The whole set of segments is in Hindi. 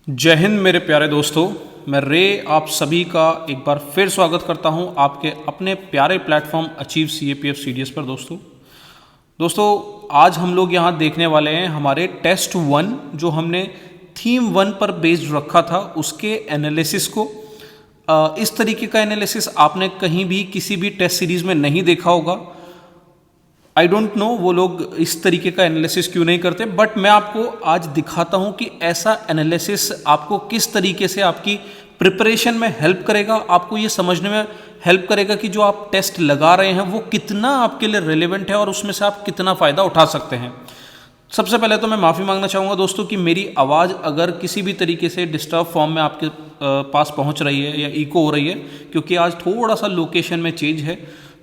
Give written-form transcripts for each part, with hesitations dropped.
जय हिंद मेरे प्यारे दोस्तों। मैं रे आप सभी का एक बार फिर स्वागत करता हूं आपके अपने प्यारे प्लेटफॉर्म अचीव CAPF CDS पर। दोस्तों आज हम लोग यहां देखने वाले हैं हमारे टेस्ट 1 जो हमने थीम 1 पर बेस्ड रखा था उसके एनालिसिस को। इस तरीके का एनालिसिस आपने कहीं भी किसी भी टेस्ट सीरीज में नहीं देखा होगा। आई डोंट नो वो लोग इस तरीके का एनालिसिस क्यों नहीं करते, बट मैं आपको आज दिखाता हूं कि ऐसा एनालिसिस आपको किस तरीके से आपकी प्रिपरेशन में हेल्प करेगा, आपको ये समझने में हेल्प करेगा कि जो आप टेस्ट लगा रहे हैं वो कितना आपके लिए रेलेवेंट है और उसमें से आप कितना फ़ायदा उठा सकते हैं। सबसे पहले तो मैं माफ़ी मांगना चाहूँगा दोस्तों कि मेरी आवाज़ अगर किसी भी तरीके से डिस्टर्ब फॉर्म में आपके पास पहुँच रही है या इको हो रही है, क्योंकि आज थोड़ा सा लोकेशन में चेंज है,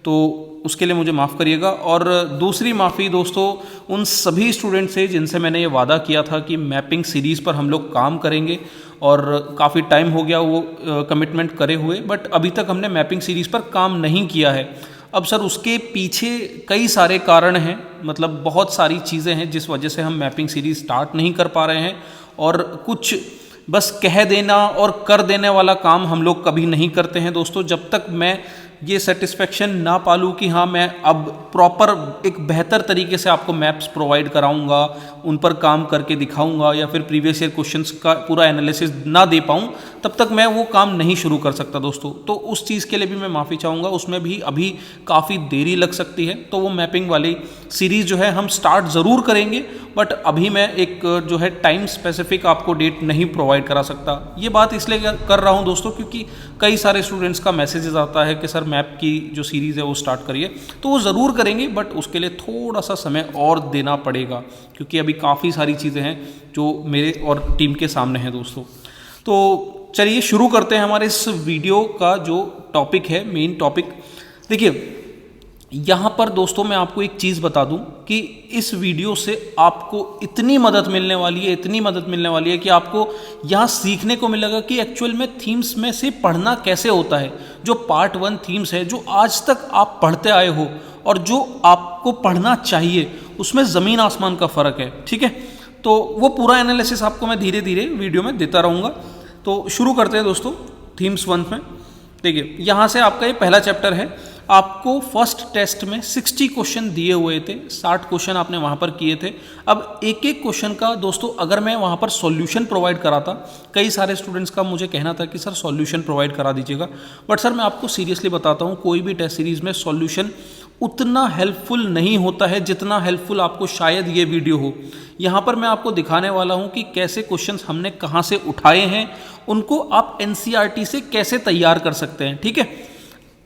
तो उसके लिए मुझे माफ़ करिएगा। और दूसरी माफ़ी दोस्तों उन सभी स्टूडेंट से जिनसे मैंने ये वादा किया था कि मैपिंग सीरीज़ पर हम लोग काम करेंगे, और काफ़ी टाइम हो गया वो कमिटमेंट करे हुए, बट अभी तक हमने मैपिंग सीरीज़ पर काम नहीं किया है। अब सर उसके पीछे कई सारे कारण हैं, मतलब बहुत सारी चीज़ें हैं जिस वजह से हम मैपिंग सीरीज़ स्टार्ट नहीं कर पा रहे हैं, और कुछ बस कह देना और कर देने वाला काम हम लोग कभी नहीं करते हैं दोस्तों। जब तक मैं ये सेटिस्फेक्शन ना पालूँ कि हाँ मैं अब प्रॉपर एक बेहतर तरीके से आपको मैप्स प्रोवाइड कराऊंगा, उन पर काम करके दिखाऊंगा, या फिर प्रीवियस ईयर क्वेश्चंस का पूरा एनालिसिस ना दे पाऊँ, तब तक मैं वो काम नहीं शुरू कर सकता दोस्तों। तो उस चीज़ के लिए भी मैं माफ़ी चाहूँगा, उसमें भी अभी काफ़ी देरी लग सकती है। तो वो मैपिंग वाली सीरीज़ जो है हम स्टार्ट ज़रूर करेंगे, बट अभी मैं एक जो है टाइम स्पेसिफिक आपको डेट नहीं प्रोवाइड करा सकता। ये बात इसलिए कर रहा हूँ दोस्तों क्योंकि कई सारे स्टूडेंट्स का मैसेजेस आता है कि सर मैप की जो सीरीज़ है वो स्टार्ट करिए, तो वो ज़रूर करेंगे, बट उसके लिए थोड़ा सा समय और देना पड़ेगा, क्योंकि अभी काफ़ी सारी चीज़ें हैं जो मेरे और टीम के सामने हैं दोस्तों। तो चलिए शुरू करते हैं हमारे इस वीडियो का जो टॉपिक है, मेन टॉपिक। देखिए यहाँ पर दोस्तों मैं आपको एक चीज़ बता दूँ कि इस वीडियो से आपको इतनी मदद मिलने वाली है कि आपको यहाँ सीखने को मिलेगा कि एक्चुअल में थीम्स में से पढ़ना कैसे होता है। जो पार्ट 1 थीम्स है जो आज तक आप पढ़ते आए हो और जो आपको पढ़ना चाहिए, उसमें ज़मीन आसमान का फ़र्क है, ठीक है। तो वो पूरा एनालिसिस आपको मैं धीरे धीरे वीडियो में देता रहूँगा। तो शुरू करते हैं दोस्तों थीम्स 1 में। देखिए यहाँ से आपका ये पहला चैप्टर है। आपको फर्स्ट टेस्ट में 60 क्वेश्चन दिए हुए थे, 60 क्वेश्चन आपने वहाँ पर किए थे। अब एक एक क्वेश्चन का दोस्तों अगर मैं वहाँ पर सॉल्यूशन प्रोवाइड कराता, कई सारे स्टूडेंट्स का मुझे कहना था कि सर सॉल्यूशन प्रोवाइड करा दीजिएगा, बट सर मैं आपको सीरियसली बताता हूँ कोई भी टेस्ट सीरीज़ में सॉल्यूशन उतना हेल्पफुल नहीं होता है जितना हेल्पफुल आपको शायद ये वीडियो हो। यहाँ पर मैं आपको दिखाने वाला हूँ कि कैसे क्वेश्चंस हमने कहाँ से उठाए हैं, उनको आप NCERT से कैसे तैयार कर सकते हैं, ठीक है।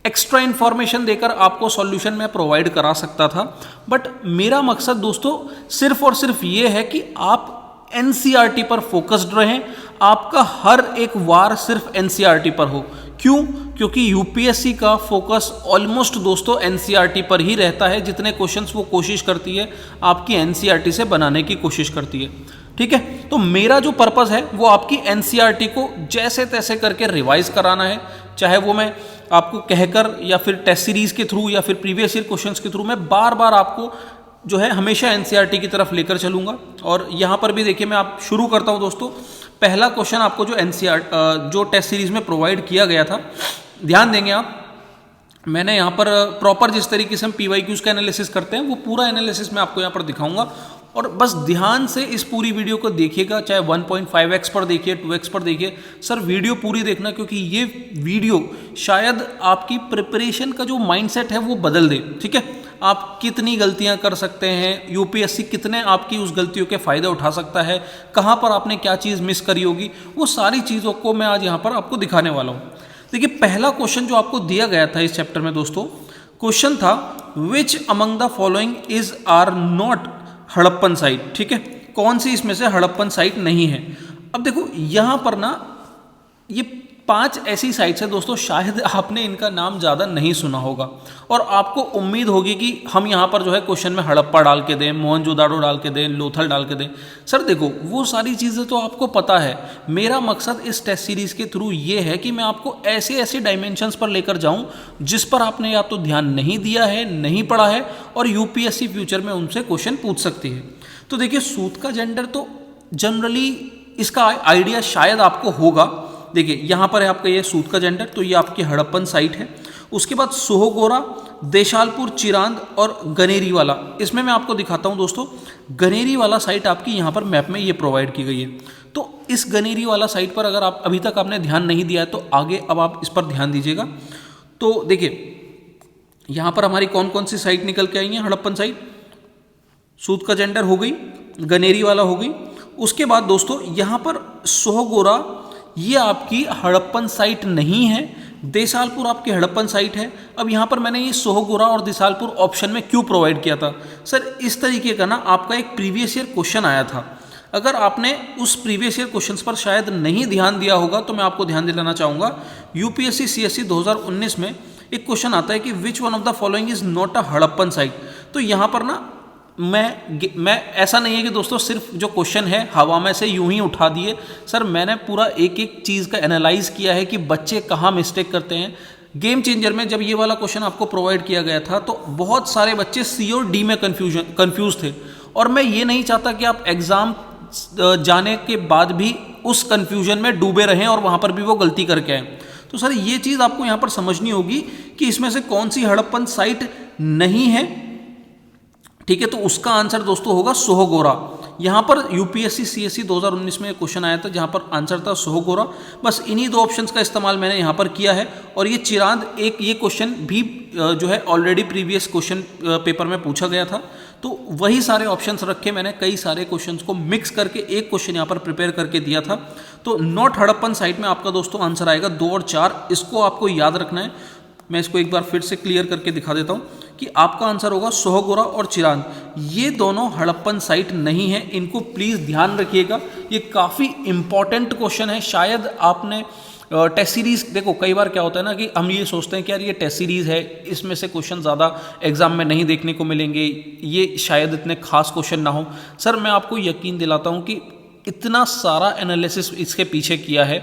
एक्स्ट्रा इन्फॉर्मेशन देकर आपको सॉल्यूशन मैं प्रोवाइड करा सकता था, बट मेरा मकसद दोस्तों सिर्फ और सिर्फ ये है कि आप NCERT पर फोकस्ड रहें, आपका हर एक वार सिर्फ NCERT पर हो। क्यों? क्योंकि UPSC का फोकस ऑलमोस्ट दोस्तों NCERT पर ही रहता है। जितने क्वेश्चंस वो कोशिश करती है आपकी NCERT से बनाने की कोशिश करती है, ठीक है। तो मेरा जो पर्पज़ है वो आपकी NCERT को जैसे तैसे करके रिवाइज कराना है, चाहे वो मैं आपको कहकर या फिर टेस्ट सीरीज़ के थ्रू या फिर प्रीवियस ईयर क्वेश्चंस के थ्रू मैं बार बार आपको जो है हमेशा NCERT की तरफ लेकर चलूँगा। और यहाँ पर भी देखिए मैं आप शुरू करता हूँ दोस्तों। पहला क्वेश्चन आपको जो जो टेस्ट सीरीज़ में प्रोवाइड किया गया था, ध्यान देंगे आप, मैंने यहाँ पर प्रॉपर जिस तरीके से हम PYQs का एनालिसिस करते हैं वो पूरा एनालिसिस मैं आपको यहाँ पर दिखाऊंगा, और बस ध्यान से इस पूरी वीडियो को देखिएगा, चाहे 1.5x पर देखिए, 2x पर देखिए, सर वीडियो पूरी देखना, क्योंकि ये वीडियो शायद आपकी प्रिपरेशन का जो माइंडसेट है वो बदल दे, ठीक है। आप कितनी गलतियां कर सकते हैं, UPSC कितने आपकी उस गलतियों के फ़ायदे उठा सकता है, कहाँ पर आपने क्या चीज़ मिस करी होगी, वो सारी चीज़ों को मैं आज यहाँ पर आपको दिखाने वाला हूँ। देखिए पहला क्वेश्चन जो आपको दिया गया था इस चैप्टर में दोस्तों, क्वेश्चन था which among the following is are not Harappan site, ठीक है। कौन सी इसमें से हड़प्पन साइट नहीं है। अब देखो यहाँ पर ना ये 5 ऐसी साइट्स हैं दोस्तों, शायद आपने इनका नाम ज़्यादा नहीं सुना होगा, और आपको उम्मीद होगी कि हम यहाँ पर जो है क्वेश्चन में हड़प्पा डाल के दें, मोहनजोदाड़ो डाल के दें, लोथल डाल के दें। सर देखो वो सारी चीज़ें तो आपको पता है। मेरा मकसद इस टेस्ट सीरीज़ के थ्रू ये है कि मैं आपको ऐसे ऐसे डायमेंशंस पर लेकर जाऊँ जिस पर आपने या तो ध्यान नहीं दिया है, नहीं पढ़ा है, और UPSC फ्यूचर में उनसे क्वेश्चन पूछ सकती है। तो देखिए सूत का जेंडर तो जनरली इसका आइडिया शायद आपको होगा। देखिए यहाँ पर है आपका ये सूतका-जंडर, तो ये आपकी हड़प्पन साइट है। उसके बाद सोहगोरा, देशालपुर, चिरांद और गनेरी वाला, इसमें मैं आपको दिखाता हूँ दोस्तों। गनेरी वाला साइट आपकी यहाँ पर मैप में ये प्रोवाइड की गई है। तो इस गनेरी वाला साइट पर अगर आप अभी तक आपने ध्यान नहीं दिया है तो आगे अब आप इस पर ध्यान दीजिएगा। तो देखिए यहाँ पर हमारी कौन कौन सी साइट निकल के आई हैं। हड़प्पन साइट, सूतका-जंडर हो गई, गनेरी वाला हो गई। उसके बाद दोस्तों यहाँ पर सोहगोरा, ये आपकी हड़प्पन साइट नहीं है, देसालपुर आपकी हड़प्पन साइट है। अब यहाँ पर मैंने ये सोहगोरा और देसालपुर ऑप्शन में क्यों प्रोवाइड किया था सर, इस तरीके का ना आपका एक प्रीवियस ईयर क्वेश्चन आया था। अगर आपने उस प्रीवियस ईयर क्वेश्चंस पर शायद नहीं ध्यान दिया होगा तो मैं आपको ध्यान दिलाना चाहूँगा। यूपीएससी सीएससी 2019 में एक क्वेश्चन आता है कि विच one of the following is not a Harappan site. तो यहाँ पर ना मैं ऐसा नहीं है कि दोस्तों सिर्फ जो क्वेश्चन है हवा में से यूं ही उठा दिए। सर मैंने पूरा एक एक चीज़ का एनालाइज किया है कि बच्चे कहाँ मिस्टेक करते हैं। गेम चेंजर में जब ये वाला क्वेश्चन आपको प्रोवाइड किया गया था तो बहुत सारे बच्चे सी और डी में कंफ्यूज थे, और मैं ये नहीं चाहता कि आप एग्ज़ाम जाने के बाद भी उस कन्फ्यूजन में डूबे रहें और वहाँ पर भी वो गलती करके आए। तो सर ये चीज़ आपको यहाँ पर समझनी होगी कि इसमें से कौन सी हड़प्पन साइट नहीं है। ठीक है, तो उसका आंसर दोस्तों होगा सोहगोरा। यहाँ पर यूपीएससी सीएससी 2019 में क्वेश्चन आया था जहाँ पर आंसर था सोहगोरा। बस इन्हीं दो ऑप्शंस का इस्तेमाल मैंने यहाँ पर किया है। और ये चिरांद, एक ये क्वेश्चन भी जो है ऑलरेडी प्रीवियस क्वेश्चन पेपर में पूछा गया था, तो वही सारे ऑप्शंस रखे मैंने, कई सारे क्वेश्चंस को मिक्स करके एक क्वेश्चन यहाँ पर प्रिपेयर करके दिया था। तो नॉट हड़प्पन साइट में आपका दोस्तों आंसर आएगा 2 और 4, इसको आपको याद रखना है। मैं इसको एक बार फिर से क्लियर करके दिखा देता हूँ कि आपका आंसर होगा सोहगोरा और चिरांद। ये दोनों हड़प्पन साइट नहीं है, इनको प्लीज़ ध्यान रखिएगा। ये काफ़ी इंपॉर्टेंट क्वेश्चन है। शायद आपने टेस्ट सीरीज़, देखो कई बार क्या होता है ना कि हम ये सोचते हैं कि यार ये टेस्ट सीरीज़ है, इसमें से क्वेश्चन ज़्यादा एग्जाम में नहीं देखने को मिलेंगे, ये शायद इतने खास क्वेश्चन ना हो। सर मैं आपको यकीन दिलाता हूँ कि इतना सारा एनालिसिस इसके पीछे किया है।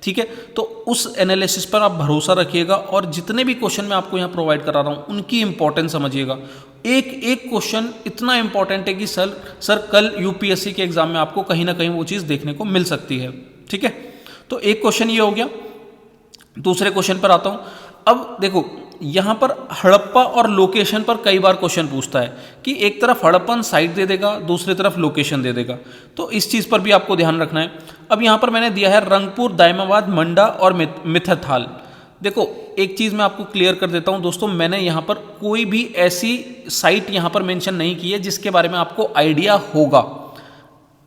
ठीक है, तो उस एनालिसिस पर आप भरोसा रखिएगा और जितने भी क्वेश्चन मैं आपको यहाँ प्रोवाइड करा रहा हूँ उनकी इंपॉर्टेंस समझिएगा। एक एक क्वेश्चन इतना इंपॉर्टेंट है कि सर कल यूपीएससी के एग्जाम में आपको कहीं ना कहीं वो चीज़ देखने को मिल सकती है। ठीक है, तो एक क्वेश्चन ये हो गया। दूसरे क्वेश्चन पर आता हूँ। अब देखो यहाँ पर हड़प्पा और लोकेशन पर कई बार क्वेश्चन पूछता है कि एक तरफ हड़प्पन साइट दे देगा, दूसरी तरफ लोकेशन दे देगा, तो इस चीज़ पर भी आपको ध्यान रखना है। अब यहाँ पर मैंने दिया है रंगपुर, दायमाबाद, मंडा और मिथथाल। देखो एक चीज़ मैं आपको क्लियर कर देता हूँ दोस्तों, मैंने यहाँ पर कोई भी ऐसी साइट यहाँ पर मेंशन नहीं की है जिसके बारे में आपको आइडिया होगा।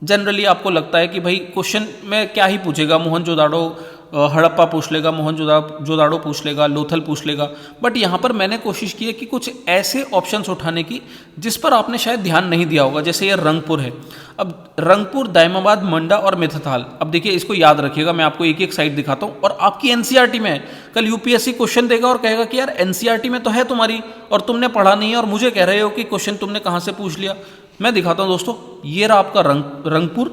जनरली आपको लगता है कि भाई क्वेश्चन में क्या ही पूछेगा, मोहनजोदाड़ो हड़प्पा पूछ लेगा, मोहनजोदाड़ो पूछ लेगा, लोथल पूछ लेगा, बट यहाँ पर मैंने कोशिश की है कि कुछ ऐसे ऑप्शंस उठाने की जिस पर आपने शायद ध्यान नहीं दिया होगा। जैसे ये रंगपुर है। अब रंगपुर, दायमाबाद, मंडा और मिथथाल, अब देखिए इसको याद रखिएगा, मैं आपको एक एक साइट दिखाता हूँ और आपकी एनसीईआरटी में है। कल यूपीएससी क्वेश्चन देगा और कहेगा कि यार एनसीईआरटी में तो है तुम्हारी और तुमने पढ़ा नहीं है और मुझे कह रहे हो कि क्वेश्चन तुमने कहाँ से पूछ लिया। मैं दिखाता हूँ दोस्तों, ये रहा आपका रंगपुर,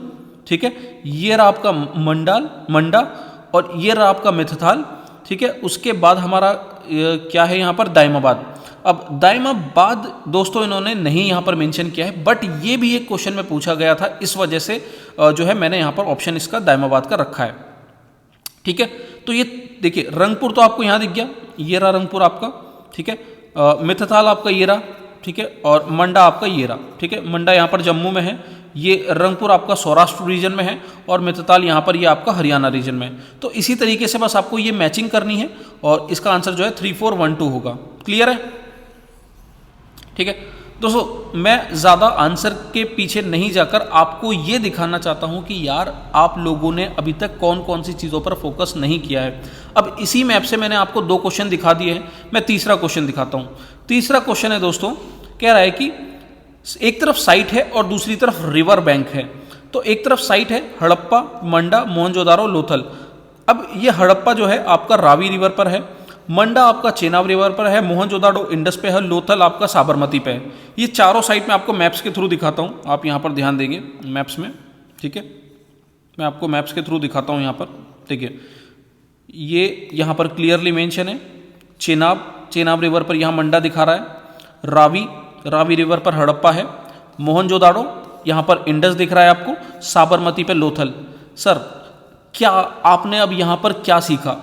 ठीक है, ये रहा आपका मंडा और ये रहा आपका मिथथाल। ठीक है, उसके बाद हमारा क्या है यहाँ पर दायमाबाद। अब दायमाबाद दोस्तों इन्होंने नहीं यहाँ पर मेंशन किया है, बट ये भी एक क्वेश्चन में पूछा गया था, इस वजह से जो है मैंने यहाँ पर ऑप्शन इसका दायमाबाद का रखा है। ठीक है, तो ये देखिए रंगपुर तो आपको यहाँ दिख गया, ये रहा रंगपुर आपका। ठीक है, मिथथाल आपका ये रहा। ठीक है, और मंडा आपका ये रहा। ठीक है, मंडा यहाँ पर जम्मू में है, ये रंगपुर आपका सौराष्ट्र रीजन में है और मिथथाल यहाँ पर ये आपका हरियाणा रीजन में है। तो इसी तरीके से बस आपको ये मैचिंग करनी है और इसका आंसर जो है 3412 होगा। क्लियर है? ठीक है दोस्तों, मैं ज़्यादा आंसर के पीछे नहीं जाकर आपको ये दिखाना चाहता हूँ कि यार आप लोगों ने अभी तक कौन कौन सी चीज़ों पर फोकस नहीं किया है। अब इसी मैप से मैंने आपको 2 क्वेश्चन दिखा दिए हैं, मैं तीसरा क्वेश्चन दिखाता हूँ। तीसरा क्वेश्चन है दोस्तों, कह रहा है कि एक तरफ साइट है और दूसरी तरफ रिवर बैंक है। तो एक तरफ साइट है हड़प्पा, मंडा, मोहनजोदारो, लोथल। अब ये हड़प्पा जो है आपका रावी रिवर पर है, मंडा आपका चेनाब रिवर पर है, मोहनजोदाड़ो इंडस पे है, लोथल आपका साबरमती पे है। ये चारों साइट मैं आपको मैप्स के थ्रू दिखाता हूँ, आप यहाँ पर ध्यान देंगे मैप्स में। ठीक है, मैं आपको मैप्स के थ्रू दिखाता हूँ यहाँ पर। देखिए ये यहाँ पर क्लियरली मेंशन है, चेनाब रिवर पर यहाँ मंडा दिखा रहा है, रावी रिवर पर हड़प्पा है, मोहनजोदाड़ो यहाँ पर इंडस दिख रहा है आपको, साबरमती पे लोथल। सर क्या आपने अब यहाँ पर क्या सीखा?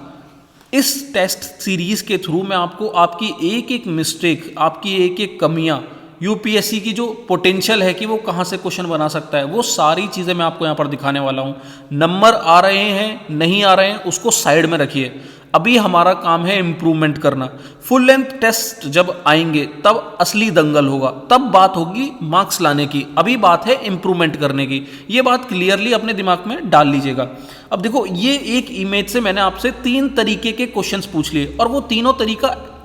इस टेस्ट सीरीज़ के थ्रू मैं आपको आपकी एक एक मिस्टेक, आपकी एक एक कमियाँ, यूपीएससी की जो पोटेंशियल है कि वो कहाँ से क्वेश्चन बना सकता है, वो सारी चीज़ें मैं आपको यहाँ पर दिखाने वाला हूँ। नंबर आ रहे हैं नहीं आ रहे हैं उसको साइड में रखिए, अभी हमारा काम है इम्प्रूवमेंट करना। फुल लेंथ टेस्ट जब आएंगे तब असली दंगल होगा, तब बात होगी मार्क्स लाने की, अभी बात है इम्प्रूवमेंट करने की। ये बात क्लियरली अपने दिमाग में डाल लीजिएगा। अब देखो, ये एक इमेज से मैंने आपसे 3 तरीके के क्वेश्चंस पूछ लिए, और वो तीनों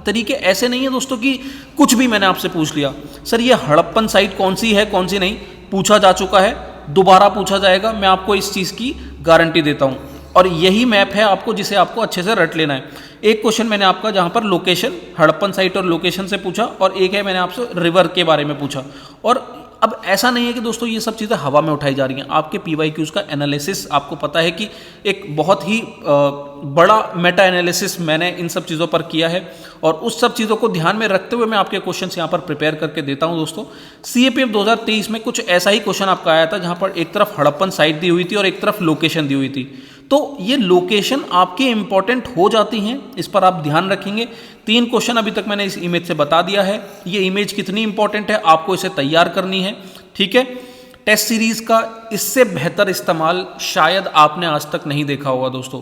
तरीके ऐसे नहीं है दोस्तों कि कुछ भी मैंने आपसे पूछ लिया। सर ये हड़प्पन साइट कौन सी है कौन सी नहीं, पूछा जा चुका है, दोबारा पूछा जाएगा, मैं आपको इस चीज़ की गारंटी देता हूँ। और यही मैप है आपको, जिसे आपको अच्छे से रट लेना है। एक क्वेश्चन मैंने आपका जहाँ पर लोकेशन, हड़प्पन साइट और लोकेशन से पूछा, और एक है मैंने आपसे रिवर के बारे में पूछा। और अब ऐसा नहीं है कि दोस्तों ये सब चीज़ें हवा में उठाई जा रही हैं। आपके PYQs का एनालिसिस आपको पता है कि एक बहुत ही बड़ा मेटा एनालिसिस मैंने इन सब चीज़ों पर किया है, और उस सब चीज़ों को ध्यान में रखते हुए मैं आपके क्वेश्चंस यहाँ पर प्रिपेयर करके देता हूँ दोस्तों। CAPF 2023 में कुछ ऐसा ही क्वेश्चन आपका आया था, जहाँ पर एक तरफ हड़प्पन साइट दी हुई थी और एक तरफ लोकेशन दी हुई थी। तो ये लोकेशन आपके इंपॉर्टेंट हो जाती हैं, इस पर आप ध्यान रखेंगे। 3 क्वेश्चन अभी तक मैंने इस इमेज से बता दिया है। ये इमेज कितनी इंपॉर्टेंट है, आपको इसे तैयार करनी है, ठीक है। टेस्ट सीरीज का इससे बेहतर इस्तेमाल शायद आपने आज तक नहीं देखा होगा दोस्तों।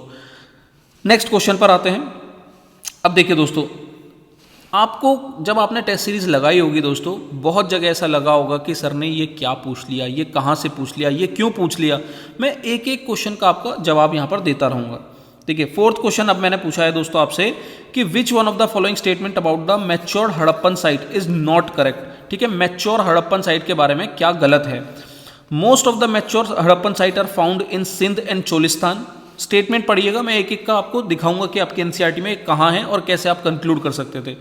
नेक्स्ट क्वेश्चन पर आते हैं। अब देखिए दोस्तों, आपको जब आपने टेस्ट सीरीज लगाई होगी दोस्तों, बहुत जगह ऐसा लगा होगा कि सर ने ये क्या पूछ लिया, ये कहाँ से पूछ लिया, ये क्यों पूछ लिया। मैं एक एक क्वेश्चन का आपका जवाब यहाँ पर देता रहूँगा। देखिए, 4th क्वेश्चन अब मैंने पूछा है दोस्तों आपसे कि विच one of the following statement about the mature Harappan site is not correct. ठीक है, मैच्योर हड़प्पन साइट के बारे में क्या गलत है। Most of the mature Harappan site are found in Sindh and Cholistan. Statement पढ़िएगा, मैं एक एक का आपको दिखाऊंगा कि आपके एनसीईआरटी में कहाँ है और कैसे आप कंक्लूड कर सकते थे।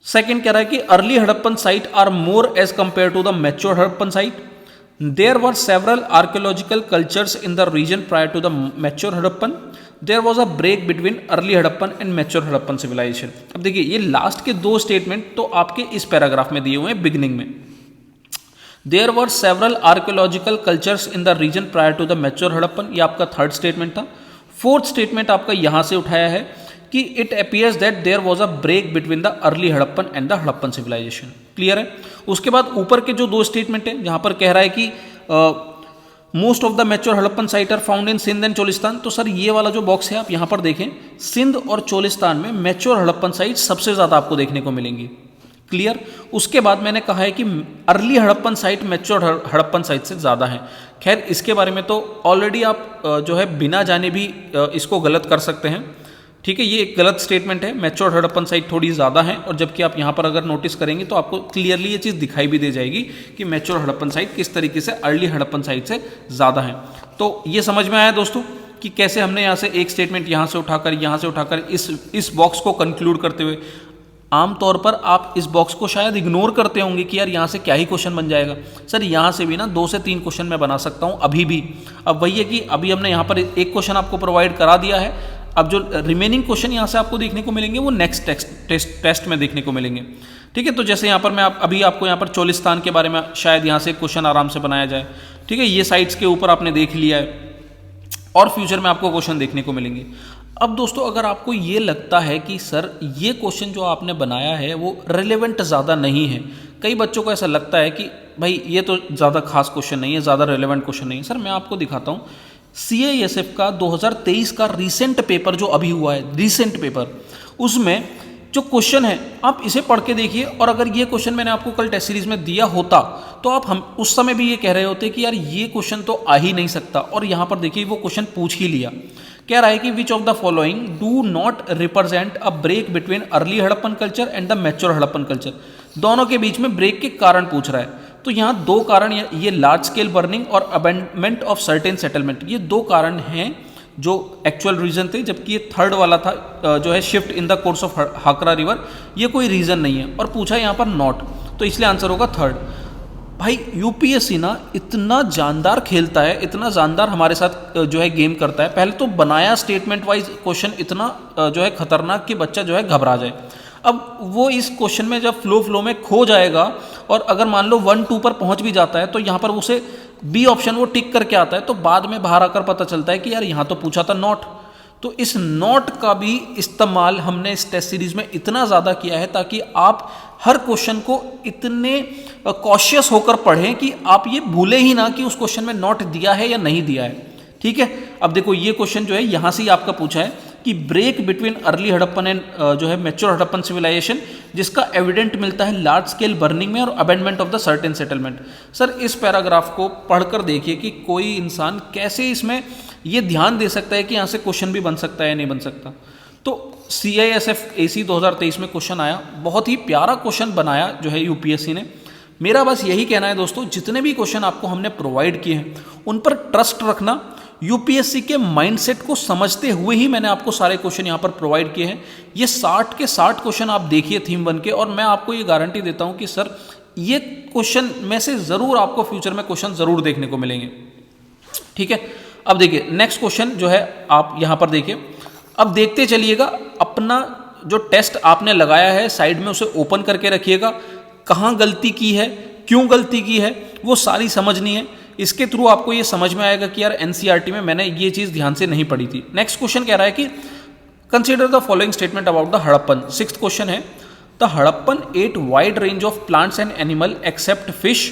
सेकंड कह रहा है कि early Harappan site are more age compare to the mature Harappan site. There were several archaeological cultures in the region prior to the mature Harappan. There was a break between early Harappan and mature Harappan civilisation. अब देखिए, ये लास्ट के 2 स्टेटमेंट तो आपके इस पैराग्राफ में दिए हुए हैं बिगिनिंग में। There were several archaeological cultures in the region prior to the mature Harappan, ये आपका 3rd स्टेटमेंट था। 4th स्टेटमेंट आपका यहां से उठाया है कि it appears that there was a break between the early Harappan and the Harappan civilisation. Clear है। उसके बाद ऊपर के जो 2 स्टेटमेंट है, जहां पर कह रहा है कि most of the mature Harappan site are found in Sindh and Cholistan, तो सर ये वाला जो बॉक्स है आप यहां पर देखें, सिंध और चोलिस्तान में मैच्योर हड़प्पन साइट सबसे ज्यादा आपको देखने को मिलेंगी। क्लियर। उसके बाद मैंने कहा है कि early Harappan site mature Harappan site से ज़्यादा है। खैर, इसके बारे में तो ऑलरेडी आप जो है बिना जाने भी इसको गलत कर सकते हैं। ठीक है, ये एक गलत स्टेटमेंट है। मैच्योर हड़प्पन साइट थोड़ी ज़्यादा है, और जबकि आप यहाँ पर अगर नोटिस करेंगे तो आपको क्लियरली ये चीज़ दिखाई भी दे जाएगी कि मैच्योर हड़प्पन साइट किस तरीके से अर्ली हड़प्पन साइट से ज़्यादा है। तो ये समझ में आया दोस्तों कि कैसे हमने यहाँ से एक स्टेटमेंट यहाँ से उठाकर इस बॉक्स को कंक्लूड करते हुए। आमतौर पर आप इस बॉक्स को शायद इग्नोर करते होंगे कि यार यहाँ से क्या ही क्वेश्चन बन जाएगा। सर यहाँ से भी ना 2 से 3 क्वेश्चन मैं बना सकता हूँ अभी भी। अब वही है कि अभी हमने यहाँ पर एक क्वेश्चन आपको प्रोवाइड करा दिया है, अब जो रिमेनिंग क्वेश्चन यहाँ से आपको देखने को मिलेंगे वो नेक्स्ट टेस्ट में देखने को मिलेंगे। ठीक है, तो जैसे यहाँ पर मैं अभी आपको यहाँ पर चोलिस्तान के बारे में शायद यहाँ से क्वेश्चन आराम से बनाया जाए। ठीक है, ये साइट्स के ऊपर आपने देख लिया है, और फ्यूचर में आपको क्वेश्चन देखने को मिलेंगे। अब दोस्तों, अगर आपको ये लगता है कि सर ये क्वेश्चन जो आपने बनाया है वो रिलेवेंट ज़्यादा नहीं है, कई बच्चों को ऐसा लगता है कि भाई ये तो ज़्यादा खास क्वेश्चन नहीं है, ज़्यादा रिलेवेंट क्वेश्चन नहीं है। सर मैं आपको दिखाता हूँ CISF का 2023 का रिसेंट पेपर जो अभी हुआ है, रिसेंट पेपर, उसमें जो क्वेश्चन है आप इसे पढ़ के देखिए। और अगर ये क्वेश्चन मैंने आपको कल टेस्ट सीरीज में दिया होता तो आप हम उस समय भी ये कह रहे होते कि यार ये क्वेश्चन तो आ ही नहीं सकता। और यहाँ पर देखिए वो क्वेश्चन पूछ ही लिया। कह रहा है कि which of the following do not represent a break between early Harappan culture and the mature Harappan culture. दोनों के बीच में ब्रेक के कारण पूछ रहा है। तो यहाँ 2 कारण, ये लार्ज स्केल बर्निंग और अबेंडमेंट ऑफ सर्टेन सेटलमेंट, ये 2 कारण हैं जो एक्चुअल रीजन थे। जबकि ये 3rd वाला था जो है shift in the course of हाकरा river, ये कोई रीजन नहीं है। और पूछा यहाँ पर नॉट, तो इसलिए आंसर होगा 3rd। भाई यूपीएससी ना इतना जानदार खेलता है, इतना जानदार हमारे साथ जो है गेम करता है। पहले तो बनाया स्टेटमेंट वाइज क्वेश्चन इतना जो है खतरनाक कि बच्चा जो है घबरा जाए। अब वो इस क्वेश्चन में जब फ्लो में खो जाएगा और अगर मान लो 1-2 पर पहुंच भी जाता है तो यहाँ पर उसे बी ऑप्शन वो टिक करके आता है, तो बाद में बाहर आकर पता चलता है कि यार यहाँ तो पूछा था नॉट। तो इस नॉट का भी इस्तेमाल हमने इस टेस्ट सीरीज में इतना ज़्यादा किया है ताकि आप हर क्वेश्चन को इतने कॉशियस होकर पढ़ें कि आप ये भूले ही ना कि उस क्वेश्चन में नॉट दिया है या नहीं दिया है। ठीक है, अब देखो ये क्वेश्चन जो है यहाँ से ही आपका पूछा है कि break between early Harappan and जो है मैच्योर हड़प्पन सिविलाइजेशन, जिसका एविडेंट मिलता है लार्ज स्केल बर्निंग में और abandonment of the certain settlement. Sir इस पैराग्राफ को पढ़कर देखिए कि कोई इंसान कैसे इसमें ये ध्यान दे सकता है कि यहाँ से क्वेश्चन भी बन सकता है या नहीं बन सकता। तो CISF AC 2023 में क्वेश्चन आया, बहुत ही प्यारा क्वेश्चन बनाया जो है यूपीएससी ने। मेरा बस यही कहना है दोस्तों, जितने भी क्वेश्चन आपको हमने प्रोवाइड किए हैं उन पर ट्रस्ट रखना। यूपीएससी के माइंडसेट को समझते हुए ही मैंने आपको सारे क्वेश्चन यहाँ पर प्रोवाइड किए हैं। ये 60 के 60 क्वेश्चन आप देखिए थीम 1 के, और मैं आपको ये गारंटी देता हूँ कि सर ये क्वेश्चन में से ज़रूर आपको फ्यूचर में क्वेश्चन ज़रूर देखने को मिलेंगे। ठीक है, अब देखिए नेक्स्ट क्वेश्चन जो है आप यहाँ पर देखिए, अब देखते चलिएगा। अपना जो टेस्ट आपने लगाया है साइड में उसे ओपन करके रखिएगा, कहाँ गलती की है, क्यों गलती की है, वो सारी समझनी है। इसके थ्रू आपको ये समझ में आएगा कि यार एनसीईआरटी में मैंने ये चीज़ ध्यान से नहीं पढ़ी थी। नेक्स्ट क्वेश्चन कह रहा है कि consider the following statement about the Harappan. 6th question है, the Harappan ate wide range of plants and animal except fish.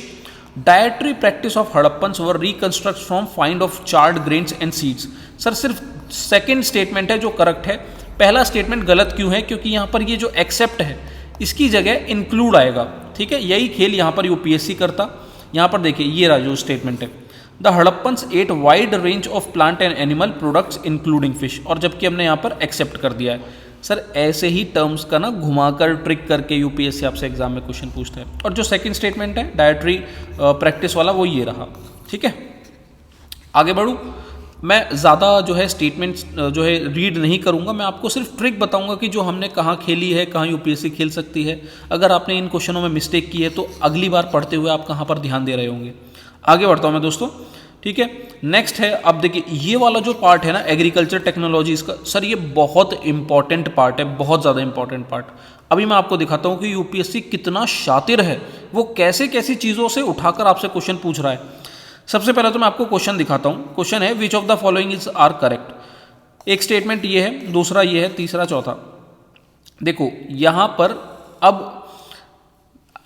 Dietary practice of Harappans were reconstruct from find of charred grains and seeds. Sir सिर्फ सेकेंड स्टेटमेंट है जो करेक्ट है, पहला स्टेटमेंट गलत क्यों है, क्योंकि यहाँ पर ये जो एक्सेप्ट है इसकी जगह इंक्लूड आएगा। ठीक है, यही खेल यहाँ पर यूपीएससी करता। यहाँ पर देखिए ये रहा जो स्टेटमेंट है, the Harappans ate wide range of plant and animal products including fish, और जबकि हमने यहाँ पर एक्सेप्ट कर दिया है। सर ऐसे ही टर्म्स का ना घुमाकर ट्रिक करके यूपीएससी आपसे एग्जाम में क्वेश्चन पूछता है। और जो सेकंड स्टेटमेंट है डायट्री प्रैक्टिस वाला, वो ये रहा। ठीक है, आगे बढ़ूँ, मैं ज़्यादा जो है स्टेटमेंट्स जो है रीड नहीं करूँगा, मैं आपको सिर्फ ट्रिक बताऊँगा कि जो हमने कहाँ खेली है, कहाँ यूपीएससी खेल सकती है। अगर आपने इन क्वेश्चनों में मिस्टेक की है तो अगली बार पढ़ते हुए आप कहाँ पर ध्यान दे रहे होंगे। आगे बढ़ता हूँ मैं दोस्तों। ठीक है, नेक्स्ट है, अब देखिए ये वाला जो पार्ट है ना एग्रीकल्चर टेक्नोलॉजीज का, सर ये बहुत इंपॉर्टेंट पार्ट है, बहुत ज़्यादा इंपॉर्टेंट पार्ट। अभी मैं आपको दिखाता हूँ कि यूपीएससी कितना शातिर है, वो कैसे कैसी चीज़ों से उठाकर आपसे क्वेश्चन पूछ रहा है। सबसे पहले तो मैं आपको क्वेश्चन दिखाता हूँ। क्वेश्चन है which of the following is are correct. एक स्टेटमेंट ये है, दूसरा ये है, तीसरा चौथा। देखो यहाँ पर अब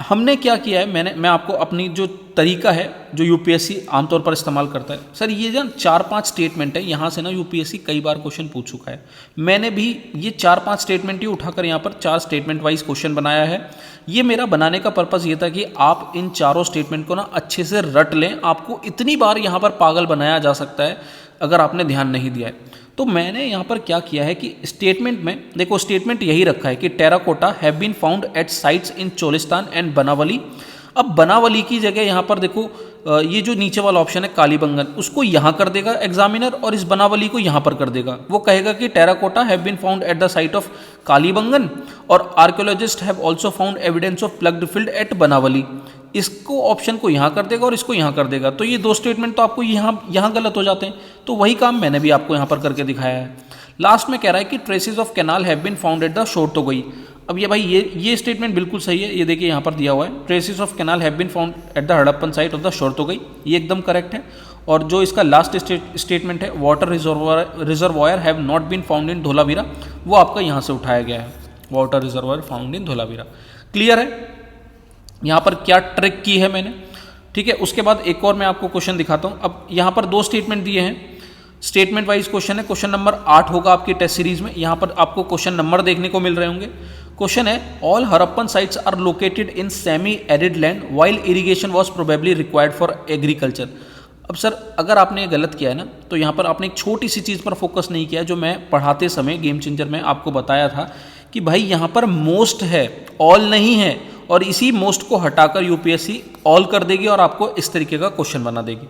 हमने क्या किया है, मैं आपको अपनी जो तरीका है जो यूपीएससी आमतौर पर इस्तेमाल करता है, सर ये जो 4-5 स्टेटमेंट है यहाँ से ना यूपीएससी कई बार क्वेश्चन पूछ चुका है। मैंने भी ये 4-5 स्टेटमेंट ही उठाकर यहाँ पर 4 स्टेटमेंट वाइज क्वेश्चन बनाया है। ये मेरा बनाने का पर्पज़ ये था कि आप इन चारों स्टेटमेंट को ना अच्छे से रट लें। आपको इतनी बार यहाँ पर पागल बनाया जा सकता है अगर आपने ध्यान नहीं दिया है। तो मैंने यहाँ पर क्या किया है कि स्टेटमेंट में देखो, स्टेटमेंट यही रखा है कि terracotta have been found at sites in Cholistan and Banawali. अब बनावली की जगह यहाँ पर देखो ये जो नीचे वाला ऑप्शन है कालीबंगन, उसको यहाँ कर देगा एग्जामिनर और इस बनावली को यहाँ पर कर देगा। वो कहेगा कि terracotta have been found at the site of Kalibangan और archaeologist have also found evidence of ploughed field at Banawali. इसको ऑप्शन को यहाँ कर देगा और इसको यहाँ कर देगा। तो ये दो स्टेटमेंट तो आपको यहाँ गलत हो जाते हैं। तो वही काम मैंने भी आपको यहाँ पर करके दिखाया है। लास्ट में कह रहा है कि traces of canal have been found at the शोर तो गई। अब ये भाई ये स्टेटमेंट बिल्कुल सही है। ये देखिए यहाँ पर दिया हुआ है traces of canal have been found at the Harappan site of the शोर तो गई, ये एकदम करेक्ट है। और जो इसका लास्ट स्टेटमेंट है water reservoir have not been found in Dholavira, वो आपका यहाँ से उठाया गया है, water reservoir found in Dholavira. Clear है यहाँ पर क्या ट्रिक की है मैंने। ठीक है, उसके बाद एक और मैं आपको क्वेश्चन दिखाता हूँ। अब यहाँ पर 2 स्टेटमेंट दिए हैं, स्टेटमेंट वाइज क्वेश्चन है। क्वेश्चन नंबर 8 होगा आपकी टेस्ट सीरीज में। यहाँ पर आपको क्वेश्चन नंबर देखने को मिल रहे होंगे। क्वेश्चन है all Harappan sites are located in semi arid land while irrigation was probably required for agriculture. अब सर अगर आपने ये गलत किया है ना, तो यहाँ पर आपने एक छोटी सी चीज़ पर फोकस नहीं किया जो मैं पढ़ाते समय गेम चेंजर में आपको बताया था कि भाई यहाँ पर मोस्ट है, ऑल नहीं है। और इसी मोस्ट को हटाकर यूपीएससी ऑल कर देगी और आपको इस तरीके का क्वेश्चन बना देगी।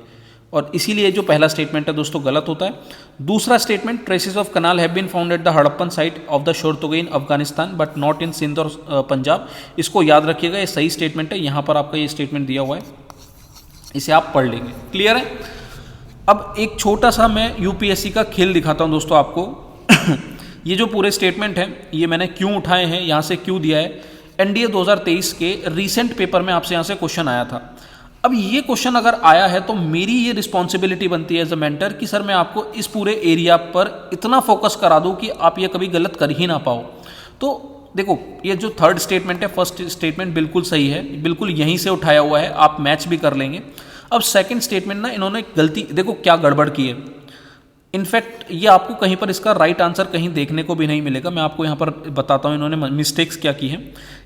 और इसीलिए जो पहला स्टेटमेंट है दोस्तों गलत होता है। दूसरा statement traces of canal have been found at the Harappan site of the Shortughai in Afghanistan but not in Sindh और पंजाब। इसको याद रखिएगा, ये सही स्टेटमेंट है। यहाँ पर आपका ये स्टेटमेंट दिया हुआ है, इसे आप पढ़ लेंगे। क्लियर है। अब एक छोटा सा मैं यूपीएससी का खेल दिखाता हूँ दोस्तों आपको। ये जो पूरे स्टेटमेंट हैं ये मैंने क्यों उठाए हैं, यहाँ से क्यों दिया है। एनडीए 2023 के रीसेंट पेपर में आपसे यहाँ से क्वेश्चन आया था। अब ये क्वेश्चन अगर आया है तो मेरी ये रिस्पॉन्सिबिलिटी बनती है एज अ मेंटर कि सर मैं आपको इस पूरे एरिया पर इतना फोकस करा दूं कि आप ये कभी गलत कर ही ना पाओ। तो देखो ये जो थर्ड स्टेटमेंट है, फर्स्ट स्टेटमेंट बिल्कुल सही है, बिल्कुल यहीं से उठाया हुआ है, आप मैच भी कर लेंगे। अब सेकंड स्टेटमेंट ना इन्होंने गलती, देखो क्या गड़बड़ की है। इनफैक्ट ये आपको कहीं पर इसका राइट आंसर कहीं देखने को भी नहीं मिलेगा, मैं आपको यहाँ पर बताता हूँ इन्होंने मिस्टेक्स क्या की है।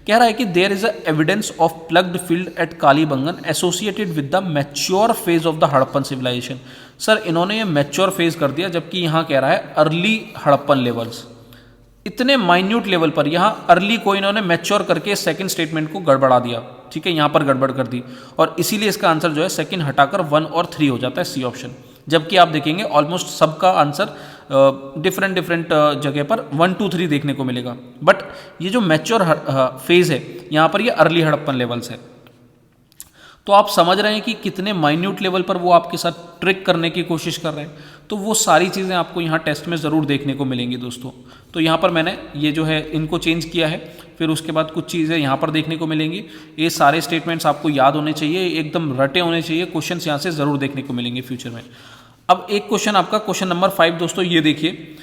कह रहा है कि there is a evidence of ploughed field at Kalibangan associated with the mature phase of the Harappan civilisation. Sir इन्होंने ये मैच्योर फेज कर दिया, जबकि यहाँ कह रहा है अर्ली हड़प्पन लेवल्स। इतने माइन्यूट लेवल पर यहाँ अर्ली को इन्होंने मैच्योर करके सेकंड स्टेटमेंट को गड़बड़ा दिया, ठीक है, यहाँ पर गड़बड़ कर दी, और इसीलिए इसका आंसर जो है सेकंड हटाकर 1 और 3 हो जाता है, सी ऑप्शन। जबकि आप देखेंगे ऑलमोस्ट सबका आंसर डिफरेंट जगह पर 1, 2, 3 देखने को मिलेगा, बट ये जो मैच्योर फेज है यहाँ पर ये अर्ली हड़प्पन लेवल्स है। तो आप समझ रहे हैं कि कितने माइन्यूट लेवल पर वो आपके साथ ट्रिक करने की कोशिश कर रहे हैं। तो वो सारी चीज़ें आपको यहाँ टेस्ट में ज़रूर देखने को मिलेंगी दोस्तों। तो यहाँ पर मैंने ये जो है इनको चेंज किया है, फिर उसके बाद कुछ चीज़ें यहाँ पर देखने को मिलेंगी। ये सारे स्टेटमेंट्स आपको याद होने चाहिए, एकदम रटे होने चाहिए, क्वेश्चन यहाँ से ज़रूर देखने को मिलेंगे फ्यूचर में। अब एक क्वेश्चन आपका क्वेश्चन नंबर 5 दोस्तों, ये देखिए,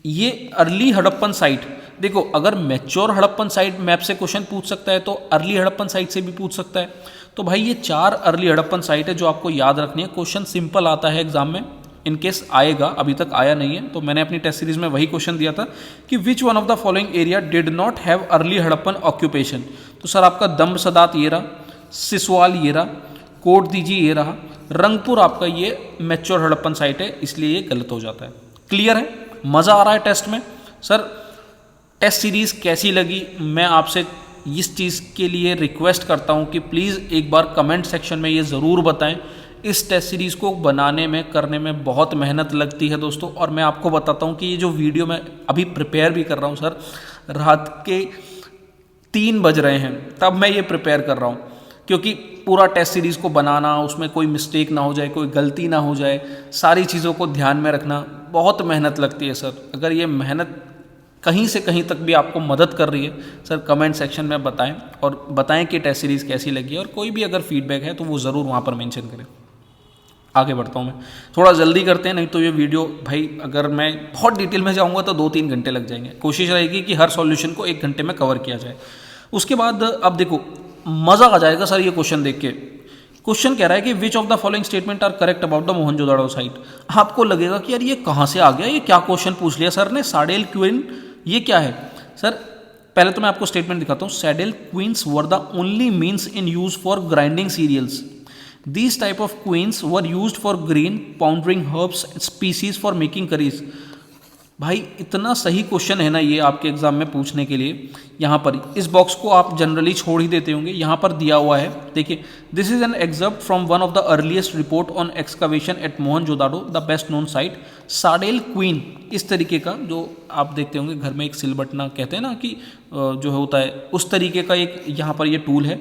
ये अर्ली हड़प्पन साइट, देखो अगर मैच्योर हड़प्पन साइट मैप से क्वेश्चन पूछ सकता है तो अर्ली हड़प्पन साइट से भी पूछ सकता है। तो भाई ये 4 अर्ली हड़प्पन साइट है जो आपको याद रखनी है। क्वेश्चन सिंपल आता है एग्जाम में, इन केस आएगा, अभी तक आया नहीं है, तो मैंने अपनी टेस्ट सीरीज में वही क्वेश्चन दिया था कि विच one of the following area did not have early Harappan occupation. तो सर आपका दम्ब सदात ये रहा, सिसवाल ये रहा, कोट दीजी ये रहा, रंगपुर आपका ये मैच्योर हड़प्पन साइट है, इसलिए ये गलत हो जाता है। क्लियर है, मज़ा आ रहा है टेस्ट में। सर टेस्ट सीरीज़ कैसी लगी, मैं आपसे इस चीज़ के लिए रिक्वेस्ट करता हूं कि प्लीज़ एक बार कमेंट सेक्शन में ये ज़रूर बताएं। इस टेस्ट सीरीज़ को बनाने में, करने में बहुत मेहनत लगती है दोस्तों, और मैं आपको बताता हूं कि ये जो वीडियो मैं अभी प्रिपेयर भी कर रहा हूं सर, रात के 3 बज रहे हैं तब मैं ये प्रिपेयर कर रहा हूं, क्योंकि पूरा टेस्ट सीरीज़ को बनाना, उसमें कोई मिस्टेक ना हो जाए, कोई गलती ना हो जाए, सारी चीज़ों को ध्यान में रखना बहुत मेहनत लगती है सर। अगर ये मेहनत कहीं से कहीं तक भी आपको मदद कर रही है सर, कमेंट सेक्शन में बताएं, और बताएं कि टेस्ट सीरीज़ कैसी लगी है, और कोई भी अगर फीडबैक है तो वो ज़रूर वहाँ पर मेंशन करें। आगे बढ़ता हूँ मैं, थोड़ा जल्दी करते हैं, नहीं तो ये वीडियो भाई अगर मैं बहुत डिटेल में जाऊँगा तो 2-3 घंटे लग जाएंगे। कोशिश रहेगी कि हर सॉल्यूशन को 1 घंटे में कवर किया जाए। उसके बाद अब देखो मज़ा आ जाएगा सर ये क्वेश्चन देख के। क्वेश्चन कह रहा है कि which of the following statement are correct about the Mohenjodaro site. आपको लगेगा कि यार ये कहाँ से आ गया, ये क्या क्वेश्चन पूछ लिया सर ने, साडेल क्वीन ये क्या है। सर पहले तो मैं आपको स्टेटमेंट दिखाता हूँ। Saddle querns were the only means in use for grinding cereals. These type of querns were used for grain powdering herbs spices for making curries. भाई इतना सही क्वेश्चन है ना ये आपके एग्जाम में पूछने के लिए। यहाँ पर इस बॉक्स को आप जनरली छोड़ ही देते होंगे, यहाँ पर दिया हुआ है, देखिए, this is an excerpt from one of the earliest report on excavation at Mohenjodaro, the best known site saddle quern. इस तरीके का जो आप देखते होंगे घर में एक सिलबटना कहते हैं ना कि जो होता है, उस तरीके का एक यहाँ पर ये टूल है,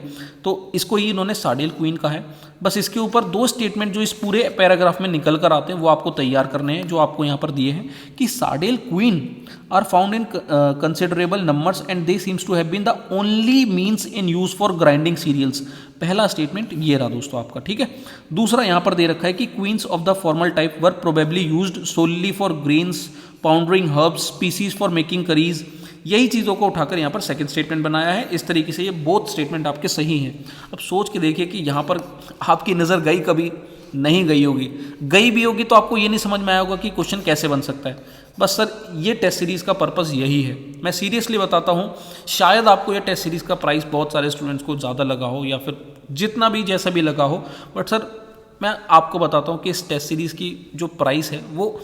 तो इसको ही इन्होंने साडेल क्वीन का है। बस इसके ऊपर 2 स्टेटमेंट जो इस पूरे पैराग्राफ में निकल कर आते हैं वो आपको तैयार करने हैं, जो आपको यहाँ पर दिए हैं कि saddle quern are found in considerable numbers and they seems to have been the only means in use for grinding cereals. पहला स्टेटमेंट ये रहा दोस्तों आपका, ठीक है। दूसरा यहाँ पर दे रखा है कि querns of the formal type were probably used solely for grains powdering herbs spices for making curries. यही चीज़ों को उठाकर यहाँ पर सेकंड स्टेटमेंट बनाया है। इस तरीके से ये बोथ स्टेटमेंट आपके सही हैं। अब सोच के देखिए कि यहाँ पर आपकी नज़र गई, कभी नहीं गई होगी, गई भी होगी तो आपको ये नहीं समझ में आया होगा कि क्वेश्चन कैसे बन सकता है। बस सर ये टेस्ट सीरीज़ का पर्पज़ यही है। मैं सीरियसली बताता हूँ, शायद आपको ये टेस्ट सीरीज़ का प्राइस बहुत सारे स्टूडेंट्स को ज़्यादा लगा हो या फिर जितना भी जैसा भी लगा हो, बट सर मैं आपको बताता हूँ कि इस टेस्ट सीरीज़ की जो प्राइस है वो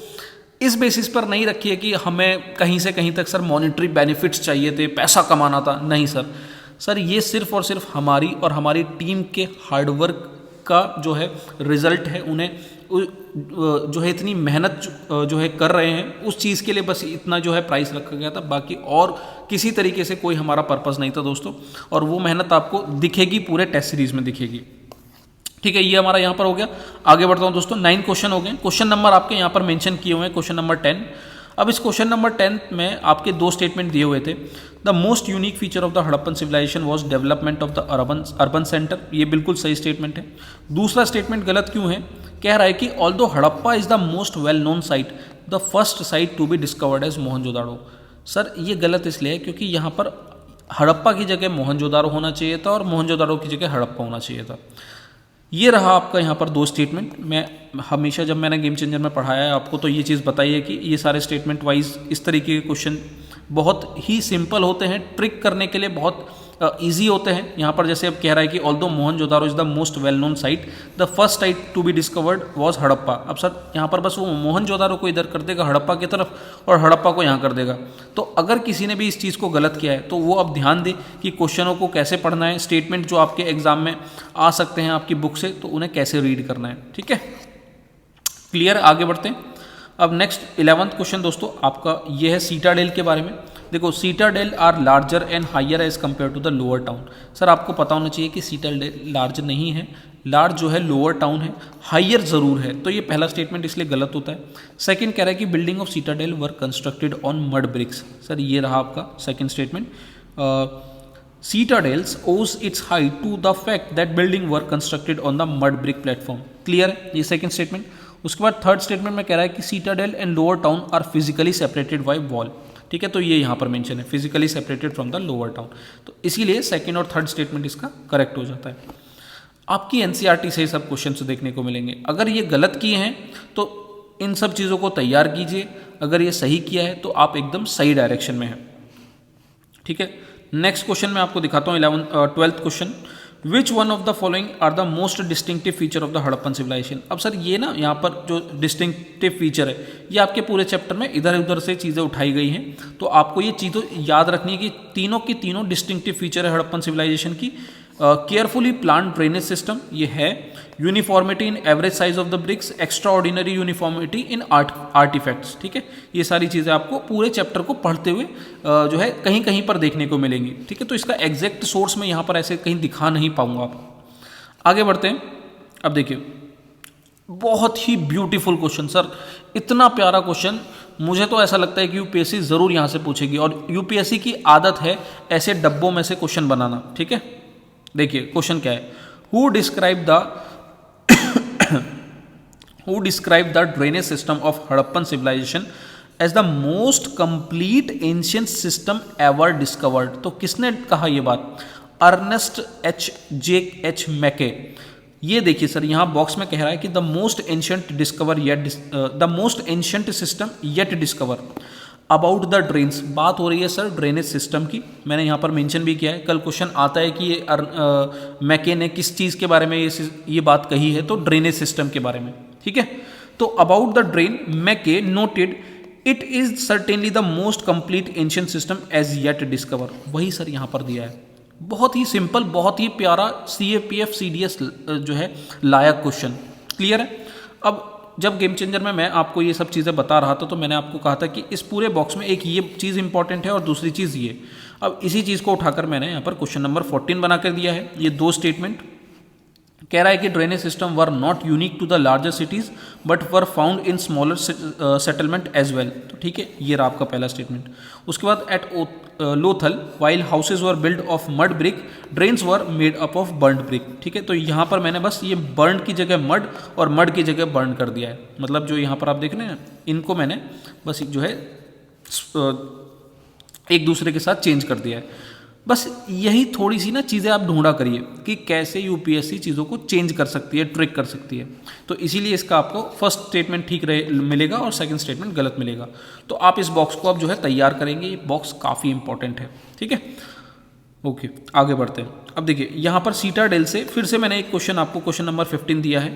इस बेसिस पर नहीं रखी है कि हमें कहीं से कहीं तक सर मॉनेटरी बेनिफिट्स चाहिए थे, पैसा कमाना था, नहीं सर ये सिर्फ और सिर्फ हमारी और हमारी टीम के हार्डवर्क का जो है रिजल्ट है। उन्हें जो है इतनी मेहनत जो है कर रहे हैं, उस चीज़ के लिए बस इतना जो है प्राइस रखा गया था। बाकी और किसी तरीके से कोई हमारा पर्पज़ नहीं था दोस्तों, और वो मेहनत आपको दिखेगी, पूरे टेस्ट सीरीज़ में दिखेगी। ठीक है, ये हमारा यहाँ पर हो गया। आगे बढ़ता हूँ दोस्तों, 9 क्वेश्चन हो गए। क्वेश्चन नंबर आपके यहाँ पर मेंशन किए हुए हैं, क्वेश्चन नंबर 10। अब इस क्वेश्चन नंबर 10 में आपके दो स्टेटमेंट दिए हुए थे। The most unique feature of the Harappan civilisation was development of the urban centre, ये बिल्कुल सही स्टेटमेंट है। दूसरा स्टेटमेंट गलत क्यों है, कह रहा है कि although Harappa is the most well known site, the first site to be discovered as Mohenjodaro. Sir ये गलत इसलिए है क्योंकि यहाँ पर हड़प्पा की जगह मोहनजोदाड़ो होना चाहिए था और मोहनजोदाड़ो की जगह हड़प्पा होना चाहिए था। ये रहा आपका यहाँ पर दो स्टेटमेंट। मैं हमेशा जब मैंने गेम चेंजर में पढ़ाया है आपको तो ये चीज़ बताई है कि ये सारे स्टेटमेंट वाइज इस तरीके के क्वेश्चन बहुत ही सिंपल होते हैं, ट्रिक करने के लिए बहुत ईजी होते हैं। यहाँ पर जैसे अब कह रहा है कि although Mohenjodaro is the most well known site, the first site to be discovered was Harappa. अब सर यहाँ पर बस वो मोहनजोदारो को इधर कर देगा हड़प्पा की तरफ और हड़प्पा को यहाँ कर देगा। तो अगर किसी ने भी इस चीज़ को गलत किया है तो वो अब ध्यान दे कि क्वेश्चनों को कैसे पढ़ना है, स्टेटमेंट जो आपके एग्जाम में आ सकते हैं आपकी बुक से तो उन्हें कैसे रीड करना है। ठीक है, क्लियर, आगे बढ़ते हैं। अब नेक्स्ट 11th क्वेश्चन दोस्तों आपका ये है सीटाडेल के बारे में। देखो citadel are larger and higher as compare to the lower town. Sir आपको पता होना चाहिए कि सीटाडेल लार्ज नहीं है, लार्ज जो है लोअर टाउन है, हायर जरूर है, तो ये पहला स्टेटमेंट इसलिए गलत होता है। सेकंड कह रहा है कि building of citadel were constructed on mud bricks. Sir ये रहा आपका second statement. Citadels owe its height to the fact that building were constructed on the mud brick platform. Clear है ये सेकंड स्टेटमेंट। उसके बाद थर्ड स्टेटमेंट में कह रहा है कि citadel and lower town are physically separated by wall. ठीक है, तो ये यहाँ पर मेंशन है physically separated from the lower town, तो इसीलिए सेकंड और थर्ड स्टेटमेंट इसका करेक्ट हो जाता है। आपकी एनसीईआरटी से सब क्वेश्चन देखने को मिलेंगे। अगर ये गलत किए हैं तो इन सब चीज़ों को तैयार कीजिए, अगर ये सही किया है तो आप एकदम सही डायरेक्शन में हैं। ठीक है, नेक्स्ट क्वेश्चन मैं आपको दिखाता हूँ 12th question. Which one of the following are the most distinctive feature of the Harappan civilisation. अब सर ये ना यहाँ पर जो डिस्टिंक्टिव फीचर है ये आपके पूरे चैप्टर में इधर उधर से चीज़ें उठाई गई हैं, तो आपको ये चीज़ें याद रखनी है कि तीनों की तीनों डिस्टिंक्टिव फीचर है हड़प्पन सिविलाइजेशन की। केयरफुली प्लान ड्रेनेज सिस्टम ये है, uniformity in average size of the bricks, extraordinary uniformity in artefacts. ठीक है, ये सारी चीज़ें आपको पूरे चैप्टर को पढ़ते हुए जो है कहीं कहीं पर देखने को मिलेंगी। ठीक है, तो इसका एग्जैक्ट सोर्स मैं यहाँ पर ऐसे कहीं दिखा नहीं पाऊंगा। आप आगे बढ़ते हैं। अब देखिए बहुत ही ब्यूटीफुल क्वेश्चन सर, इतना प्यारा क्वेश्चन, मुझे तो ऐसा लगता है कि यूपीएससी जरूर यहाँ से पूछेगी और यूपीएससी की आदत है ऐसे डब्बों में से क्वेश्चन बनाना। ठीक है, देखिए क्वेश्चन क्या है, who describe the drainage system of Harappan civilisation as the most complete ancient system ever discovered. तो किसने कहा ये बात, अर्नेस्ट H मैके। ये देखिए सर यहाँ बॉक्स में कह रहा है कि the most ancient system yet discover about the drains. बात हो रही है सर ड्रेनेज सिस्टम की, मैंने यहाँ पर मेंशन भी किया है, कल क्वेश्चन आता है कि ये मैके ने किस चीज़ के बारे में ये बात कही है, तो ड्रेनेज सिस्टम के बारे में। ठीक है, तो about the drain Mackay noted it is certainly the most complete ancient system as yet discover. वही सर यहाँ पर दिया है, बहुत ही सिंपल, बहुत ही प्यारा CAPF CDS जो है लायक क्वेश्चन। क्लियर है। अब जब गेम चेंजर में मैं आपको ये सब चीज़ें बता रहा था तो मैंने आपको कहा था कि इस पूरे बॉक्स में एक ये चीज़ इंपॉर्टेंट है और दूसरी चीज़ ये। अब इसी चीज़ को उठाकर मैंने यहाँ पर क्वेश्चन नंबर 14 बना कर दिया है। ये दो स्टेटमेंट कह रहा है कि drainage system were not unique to the larger cities but were found in smaller settlement as well. तो ठीक है, ये रहा आपका पहला स्टेटमेंट। उसके बाद at Lothal while houses were build of mud brick drains were made up of burned brick. ठीक है, तो यहाँ पर मैंने बस ये बर्न की जगह मड और मड की जगह बर्न कर दिया है, मतलब जो यहाँ पर आप देख रहे हैं इनको मैंने बस जो है एक दूसरे के साथ चेंज कर दिया है। बस यही थोड़ी सी ना चीज़ें आप ढूंढा करिए कि कैसे यूपीएससी चीज़ों को चेंज कर सकती है, ट्रिक कर सकती है। तो इसीलिए इसका आपको फर्स्ट स्टेटमेंट ठीक मिलेगा और सेकंड स्टेटमेंट गलत मिलेगा। तो आप इस बॉक्स को अब जो है तैयार करेंगे, ये बॉक्स काफ़ी इंपॉर्टेंट है। ठीक है, ओके आगे बढ़ते हैं। अब देखिए यहाँ पर सीटाडेल से फिर से मैंने एक क्वेश्चन आपको क्वेश्चन नंबर 15 दिया है,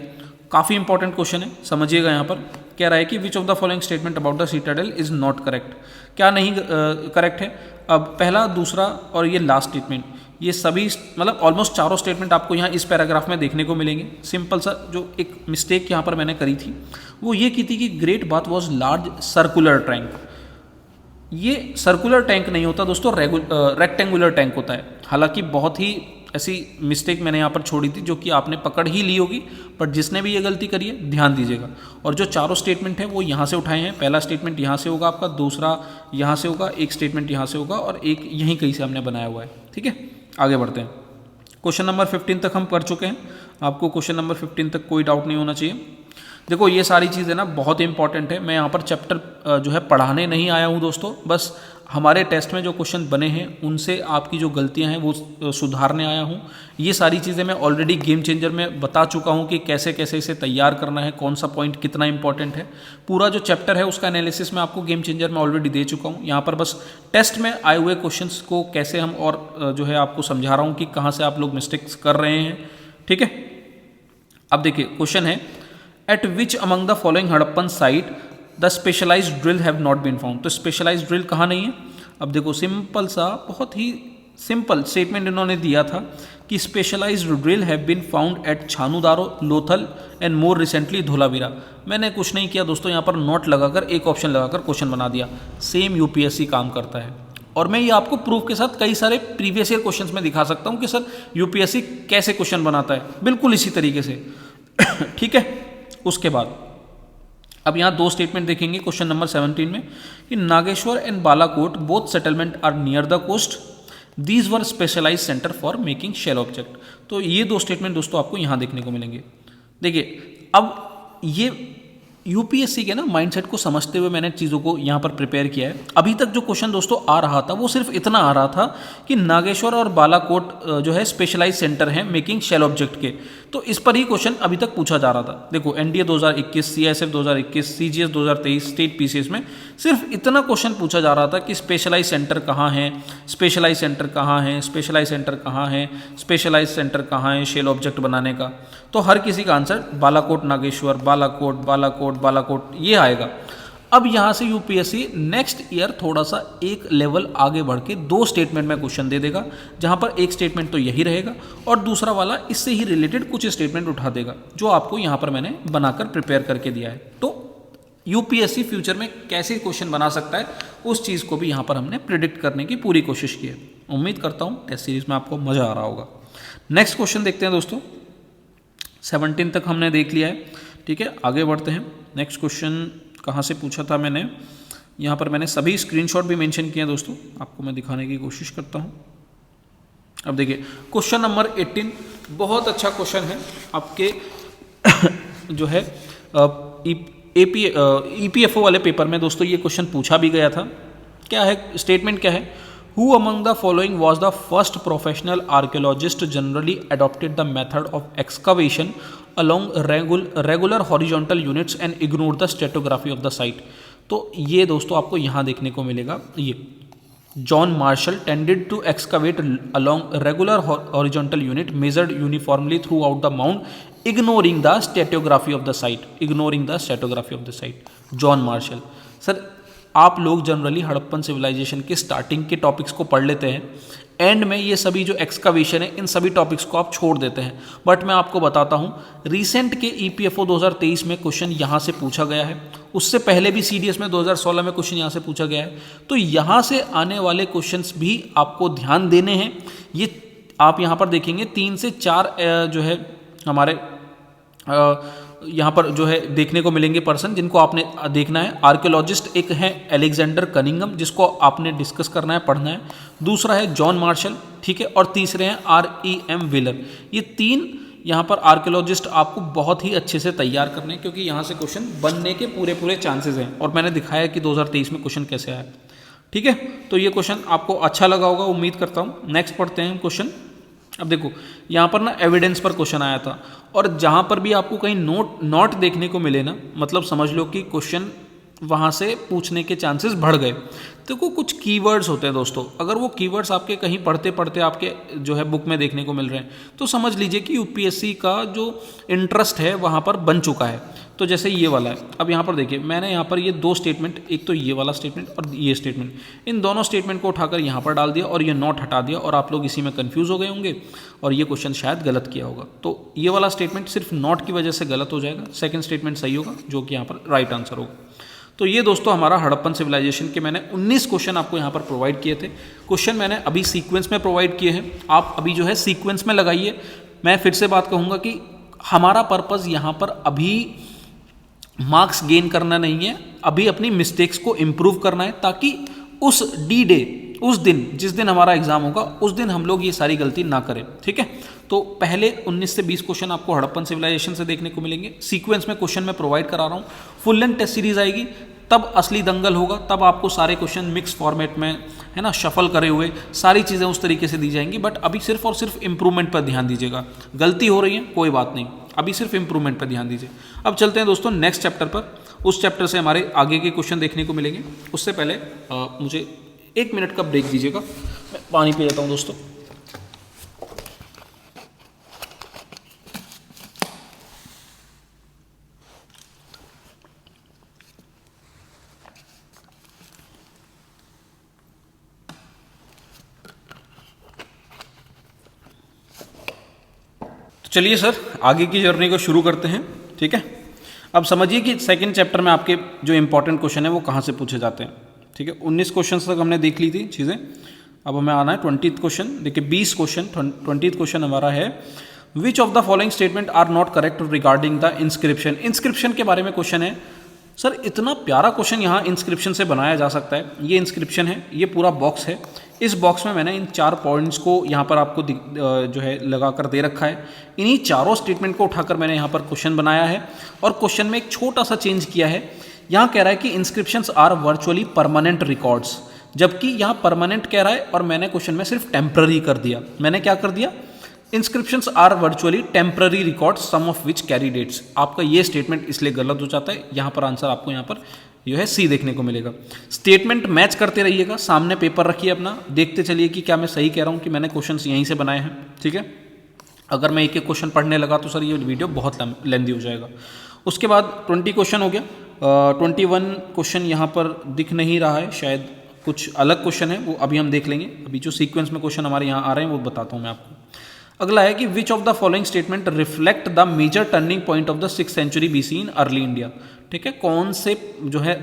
काफ़ी इंपॉर्टेंट क्वेश्चन है, समझिएगा। यहाँ पर कह रहा है कि which of the following statement about the citadel is not correct. क्या नहीं करेक्ट है। अब पहला, दूसरा और ये लास्ट स्टेटमेंट, ये सभी मतलब ऑलमोस्ट चारों स्टेटमेंट आपको यहाँ इस पैराग्राफ में देखने को मिलेंगे। सिंपल सा जो एक मिस्टेक यहाँ पर मैंने करी थी वो ये की थी कि great bath was large circular tank. ये सर्कुलर टैंक नहीं होता दोस्तों, रेक्टेंगुलर टैंक होता है। हालांकि बहुत ही ऐसी मिस्टेक मैंने यहाँ पर छोड़ी थी जो कि आपने पकड़ ही ली होगी, बट जिसने भी ये गलती करी है ध्यान दीजिएगा। और जो चारों स्टेटमेंट हैं वो यहाँ से उठाए हैं। पहला स्टेटमेंट यहाँ से होगा आपका, दूसरा यहाँ से होगा, एक स्टेटमेंट यहाँ से होगा और एक यहीं कहीं से हमने बनाया हुआ है। ठीक है, आगे बढ़ते हैं। क्वेश्चन नंबर 15 तक हम कर चुके हैं। आपको क्वेश्चन नंबर 15 तक कोई डाउट नहीं होना चाहिए। देखो ये सारी चीज़ें ना बहुत इंपॉर्टेंट है। मैं यहाँ पर चैप्टर जो है पढ़ाने नहीं आया हूँ दोस्तों, बस हमारे टेस्ट में जो क्वेश्चन बने हैं उनसे आपकी जो गलतियाँ हैं वो सुधारने आया हूँ। ये सारी चीज़ें मैं ऑलरेडी गेम चेंजर में बता चुका हूँ कि कैसे कैसे इसे तैयार करना है, कौन सा पॉइंट कितना इंपॉर्टेंट है। पूरा जो चैप्टर है उसका एनालिसिस मैं आपको गेम चेंजर में ऑलरेडी दे चुका हूँ। यहाँ पर बस टेस्ट में आए हुए क्वेश्चन को कैसे हम और जो है आपको समझा रहा हूँ कि कहाँ से आप लोग मिस्टेक्स कर रहे हैं। ठीक है, अब देखिए क्वेश्चन है, at which among the following Harappan site the specialised drill have not been found. तो स्पेशलाइज्ड ड्रिल कहाँ नहीं है। अब देखो सिंपल सा, बहुत ही सिंपल स्टेटमेंट इन्होंने दिया था कि specialised drill have been found at Chanhudaro, Lothal and more recently Dholavira. मैंने कुछ नहीं किया दोस्तों, यहाँ पर नोट लगाकर एक ऑप्शन लगाकर क्वेश्चन बना दिया। सेम यूपीएससी काम करता है और मैं ये आपको प्रूफ के साथ कई सारे प्रीवियस ईयर क्वेश्चंस में दिखा सकता हूँ कि सर यूपीएससी कैसे क्वेश्चन बनाता है, बिल्कुल इसी तरीके से। ठीक है, उसके बाद अब यहाँ दो स्टेटमेंट देखेंगे क्वेश्चन नंबर 17 में कि Nageshwar and Balakot both settlement are near the coast, these were specialise centre for making shell object. तो ये दो स्टेटमेंट दोस्तों आपको यहाँ देखने को मिलेंगे। देखिए अब ये यूपीएससी के ना माइंडसेट को समझते हुए मैंने चीज़ों को यहाँ पर प्रिपेयर किया है। अभी तक जो क्वेश्चन दोस्तों आ रहा था वो सिर्फ इतना आ रहा था कि नागेश्वर और बालाकोट जो है स्पेशलाइज सेंटर हैं मेकिंग शेल ऑब्जेक्ट के, तो इस पर ही क्वेश्चन अभी तक पूछा जा रहा था। देखो NDA 2021, CISF 2021, CGS 2023, state PCS में सिर्फ इतना क्वेश्चन पूछा जा रहा था कि स्पेशलाइज सेंटर कहाँ है, स्पेशलाइज सेंटर कहाँ है, स्पेशलाइज सेंटर कहाँ है, स्पेशलाइज सेंटर कहाँ है शेल ऑब्जेक्ट बनाने का। तो हर किसी का आंसर बालाकोट नागेश्वर, बालाकोट बालाकोट बालाकोट ये आएगा। अब यहाँ से यूपीएससी नेक्स्ट ईयर थोड़ा सा एक लेवल आगे बढ़ के दो स्टेटमेंट में क्वेश्चन दे देगा, जहाँ पर एक स्टेटमेंट तो यही रहेगा और दूसरा वाला इससे ही रिलेटेड कुछ स्टेटमेंट उठा देगा, जो आपको यहाँ पर मैंने बनाकर प्रिपेयर करके दिया है। तो यूपीएससी फ्यूचर में कैसे क्वेश्चन बना सकता है उस चीज़ को भी यहाँ पर हमने प्रिडिक्ट करने की पूरी कोशिश की है। उम्मीद करता हूँ टेस्ट सीरीज में आपको मज़ा आ रहा होगा। नेक्स्ट क्वेश्चन देखते हैं दोस्तों, 17 तक हमने देख लिया है। ठीक है, आगे बढ़ते हैं। नेक्स्ट क्वेश्चन कहाँ से पूछा था मैंने, यहाँ पर मैंने सभी स्क्रीनशॉट भी मेंशन किए हैं दोस्तों, आपको मैं दिखाने की कोशिश करता हूँ। अब देखिए क्वेश्चन नंबर 18 बहुत अच्छा क्वेश्चन है आपके जो है ईपीएफओ वाले पेपर में दोस्तों ये क्वेश्चन पूछा भी गया था। क्या है स्टेटमेंट, क्या है, Who among the following was the first professional archaeologist generally adopted the method of excavation along regular horizontal units and ignored the stratigraphy of the site? तो ये दोस्तों आपको यहाँ देखने को मिलेगा, ये John Marshall tended to excavate along regular horizontal unit measured uniformly throughout the mound, ignoring the stratigraphy of the site. Ignoring the stratigraphy of the site. John Marshall. Sir आप लोग जनरली हड़प्पन सिविलाइजेशन के स्टार्टिंग के टॉपिक्स को पढ़ लेते हैं, एंड में ये सभी जो एक्सकवेशन है इन सभी टॉपिक्स को आप छोड़ देते हैं। बट मैं आपको बताता हूँ रिसेंट के ईपीएफओ 2023 में क्वेश्चन यहाँ से पूछा गया है, उससे पहले भी सीडीएस में 2016 में क्वेश्चन यहाँ से पूछा गया है। तो यहाँ से आने वाले क्वेश्चंस भी आपको ध्यान देने हैं। ये आप यहाँ पर देखेंगे 3 से 4 जो है हमारे यहाँ पर जो है देखने को मिलेंगे पर्सन जिनको आपने देखना है। आर्कियोलॉजिस्ट एक है एलेक्जेंडर कनिंगम जिसको आपने डिस्कस करना है, पढ़ना है। दूसरा है जॉन मार्शल, ठीक है, और तीसरे हैं REM व्हीलर। ये 3 यहाँ पर आर्कियोलॉजिस्ट आपको बहुत ही अच्छे से तैयार करने हैं क्योंकि यहाँ से क्वेश्चन बनने के पूरे चांसेस हैं और मैंने दिखाया कि 2023 में क्वेश्चन कैसे आया। ठीक है, तो ये क्वेश्चन आपको अच्छा लगा होगा, उम्मीद करता हूँ। नेक्स्ट पढ़ते हैं क्वेश्चन। अब देखो यहाँ पर ना एविडेंस पर क्वेश्चन आया था और जहाँ पर भी आपको कहीं नोट देखने को मिले ना, मतलब समझ लो कि क्वेश्चन वहाँ से पूछने के चांसेस बढ़ गए। तो कुछ कीवर्ड्स होते हैं दोस्तों, अगर वो कीवर्ड्स आपके कहीं पढ़ते पढ़ते आपके जो है बुक में देखने को मिल रहे हैं तो समझ लीजिए कि यूपीएससी का जो इंटरेस्ट है वहाँ पर बन चुका है। तो जैसे ये वाला है, अब यहाँ पर देखिए मैंने यहाँ पर ये 2 स्टेटमेंट, एक तो ये वाला स्टेटमेंट और ये स्टेटमेंट, इन दोनों स्टेटमेंट को उठाकर यहाँ पर डाल दिया और ये नोट हटा दिया और आप लोग इसी में कन्फ्यूज़ हो गए होंगे और ये क्वेश्चन शायद गलत किया होगा। तो ये वाला स्टेटमेंट सिर्फ नोट की वजह से गलत हो जाएगा, सेकेंड स्टेटमेंट सही होगा जो कि यहाँ पर राइट आंसर होगा। तो ये दोस्तों हमारा हड़प्पन सिविलाइजेशन के मैंने 19 क्वेश्चन आपको यहाँ पर प्रोवाइड किए थे। क्वेश्चन मैंने अभी सीक्वेंस में प्रोवाइड किए हैं, आप अभी जो है सीक्वेंस में लगाइए। मैं फिर से बात कहूँगा कि हमारा पर्पज़ यहाँ पर अभी मार्क्स गेन करना नहीं है, अभी अपनी मिस्टेक्स को इम्प्रूव करना है, ताकि उस डी डे, उस दिन जिस दिन हमारा एग्जाम होगा उस दिन हम लोग ये सारी गलती ना करें। ठीक है, तो पहले 19 से 20 क्वेश्चन आपको हड़प्पन सिविलाइजेशन से देखने को मिलेंगे। सीक्वेंस में क्वेश्चन मैं प्रोवाइड करा रहा हूँ। फुल लेंथ टेस्ट सीरीज आएगी, तब असली दंगल होगा, तब आपको सारे क्वेश्चन मिक्स फॉर्मेट में, है ना, शफल करे हुए सारी चीज़ें उस तरीके से दी जाएंगी। बट अभी सिर्फ और सिर्फ इंप्रूवमेंट पर ध्यान दीजिएगा। गलती हो रही है कोई बात नहीं, अभी सिर्फ इंप्रूवमेंट पर ध्यान दीजिए। अब चलते हैं दोस्तों नेक्स्ट चैप्टर पर। उस चैप्टर से हमारे आगे के क्वेश्चन देखने को मिलेंगे। उससे पहले मुझे 1 मिनट का ब्रेक दीजिएगा, मैं पानी पी लेता हूँ दोस्तों। चलिए सर, आगे की जर्नी को शुरू करते हैं। ठीक है, अब समझिए कि सेकंड चैप्टर में आपके जो इंपॉर्टेंट क्वेश्चन है वो कहाँ से पूछे जाते हैं। ठीक है, 19 क्वेश्चन तक हमने देख ली थी चीज़ें। अब हमें आना है 20th क्वेश्चन। देखिए 20 क्वेश्चन, 20th क्वेश्चन हमारा है, which of the following statement are not correct regarding the inscription. Inscription के बारे में क्वेश्चन है। सर इतना प्यारा क्वेश्चन यहाँ इंस्क्रिप्शन से बनाया जा सकता है। ये इंस्क्रिप्शन है, ये पूरा बॉक्स है। इस बॉक्स में मैंने इन 4 पॉइंट्स को यहाँ पर आपको जो है लगा कर दे रखा है। इन्हीं चारों स्टेटमेंट को उठाकर मैंने यहाँ पर क्वेश्चन बनाया है, और क्वेश्चन में एक छोटा सा चेंज किया है। यहाँ कह रहा है कि inscriptions are virtually permanent records, जबकि यहाँ परमानेंट कह रहा है और मैंने क्वेश्चन में सिर्फ टेम्पररी कर दिया। मैंने क्या कर दिया, inscriptions are virtually temporary records some of which carry dates. आपका ये स्टेटमेंट इसलिए गलत हो जाता है। यहाँ पर आंसर आपको यहाँ पर जो है सी देखने को मिलेगा। स्टेटमेंट मैच करते रहिएगा, सामने पेपर रखिए अपना, देखते चलिए कि क्या मैं सही कह रहा हूँ कि मैंने क्वेश्चंस यहीं से बनाए हैं। ठीक है, अगर मैं एक एक क्वेश्चन पढ़ने लगा तो सर ये वीडियो बहुत लेंदी हो जाएगा। उसके बाद 20 क्वेश्चन हो गया। 21 क्वेश्चन यहाँ पर दिख नहीं रहा है, शायद कुछ अलग क्वेश्चन है, वो अभी हम देख लेंगे। अभी जो सीक्वेंस में क्वेश्चन हमारे यहाँ आ रहे हैं वो बताता हूँ मैं आपको। अगला है कि which of the following statement reflect the major turning point of the 6th century BC in early India. ठीक है, कौन से जो है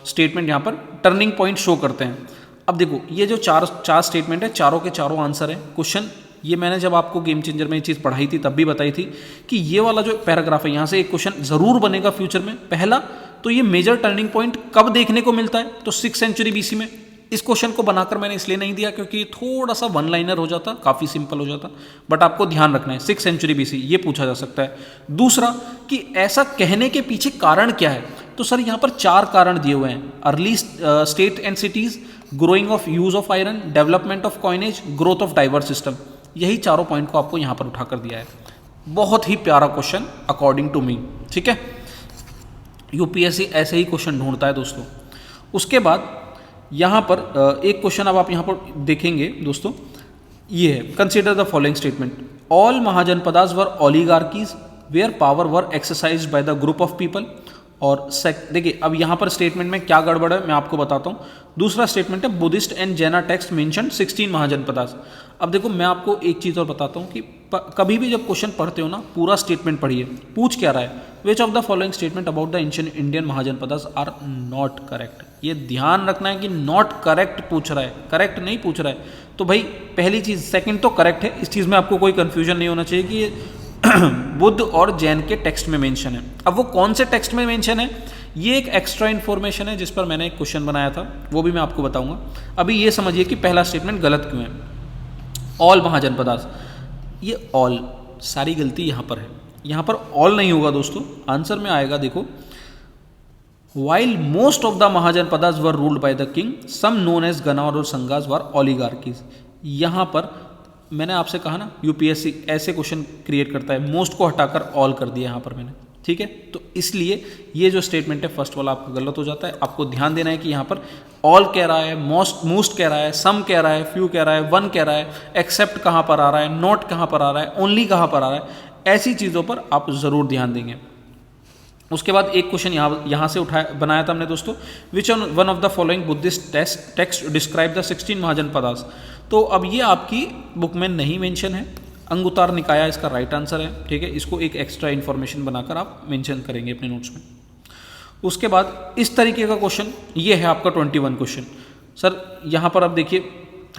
स्टेटमेंट यहाँ पर टर्निंग पॉइंट शो करते हैं। अब देखो ये जो चार स्टेटमेंट है, चारों के चारों आंसर है। क्वेश्चन ये मैंने जब आपको गेम चेंजर में ये चीज़ पढ़ाई थी तब भी बताई थी कि ये वाला जो पैराग्राफ है यहाँ से एक क्वेश्चन ज़रूर बनेगा फ्यूचर में। पहला तो ये मेजर टर्निंग पॉइंट कब देखने को मिलता है, तो 6th सेंचुरी BC में। इस क्वेश्चन को बनाकर मैंने इसलिए नहीं दिया क्योंकि थोड़ा सा वन लाइनर हो जाता, काफ़ी सिंपल हो जाता, बट आपको ध्यान रखना है 6th सेंचुरी BC ये पूछा जा सकता है। दूसरा कि ऐसा कहने के पीछे कारण क्या है, तो सर यहाँ पर 4 कारण दिए हुए हैं। Early state and cities, growing of use of iron, development of coinage, growth of diverse system. यही चारों पॉइंट को आपको यहाँ पर उठाकर दिया है। बहुत ही प्यारा क्वेश्चन अकॉर्डिंग टू मी। ठीक है, यूपीएससी ऐसे ही क्वेश्चन ढूंढता है दोस्तों। उसके बाद यहाँ पर एक क्वेश्चन अब आप यहाँ पर देखेंगे दोस्तों, ये है consider the following statement, all Mahajanapadas were oligarchies where power were exercised by the group of people. और देखिए अब यहाँ पर स्टेटमेंट में क्या गड़बड़ है मैं आपको बताता हूँ। दूसरा स्टेटमेंट है बुद्धिस्ट एंड जैना टेक्स्ट मेंशन 16 महाजनपदास। अब देखो मैं आपको एक चीज़ और बताता हूँ कि कभी भी जब क्वेश्चन पढ़ते हो ना पूरा स्टेटमेंट पढ़िए। पूछ क्या रहा है, which of the following statement about the ancient Indian mahajanapadas are not correct. ये ध्यान रखना है कि नॉट करेक्ट पूछ रहा है, करेक्ट नहीं पूछ रहा है। तो भाई पहली चीज़, सेकंड तो करेक्ट है, इस चीज़ में आपको कोई कंफ्यूजन नहीं होना चाहिए कि ये बुद्ध और जैन के टेक्स्ट में मेंशन है। अब वो कौन से टेक्स्ट में मेंशन है, ये एक एक्स्ट्रा इन्फॉर्मेशन है जिस पर मैंने एक क्वेश्चन बनाया था, वो भी मैं आपको बताऊंगा। अभी ये समझिए कि पहला स्टेटमेंट गलत क्यों है। ऑल महाजनपदास, ये ऑल सारी गलती यहाँ पर है। यहाँ पर ऑल नहीं होगा दोस्तों, आंसर में आएगा देखो, while most of the Mahajanapadas were ruled by the king some known as ganas और संगास वर ओलिगार्कीज। यहाँ पर मैंने आपसे कहा ना यूपीएससी ऐसे क्वेश्चन क्रिएट करता है, मोस्ट को हटाकर ऑल कर दिया यहाँ पर मैंने। ठीक है, तो इसलिए ये जो स्टेटमेंट है फर्स्ट वाला आपका गलत हो जाता है। आपको ध्यान देना है कि यहाँ पर ऑल कह रहा है, मोस्ट कह रहा है, सम कह रहा है, फ्यू कह रहा है, वन कह रहा है, एक्सेप्ट कहाँ पर आ रहा है, नॉट कहाँ पर आ रहा है, ओनली कहाँ पर आ रहा है, ऐसी चीज़ों पर आप ज़रूर ध्यान देंगे। उसके बाद एक क्वेश्चन यहाँ से बनाया था हमने दोस्तों, विच one of the following Buddhist text describe the 16 mahajanapadas. तो अब ये आपकी बुक में नहीं मेंशन है, अंगुत्तर निकाय इसका राइट आंसर है। ठीक है, इसको एक एक्स्ट्रा इन्फॉर्मेशन बनाकर आप मेंशन करेंगे अपने नोट्स में। उसके बाद इस तरीके का क्वेश्चन, ये है आपका 21 क्वेश्चन। सर यहाँ पर आप देखिए,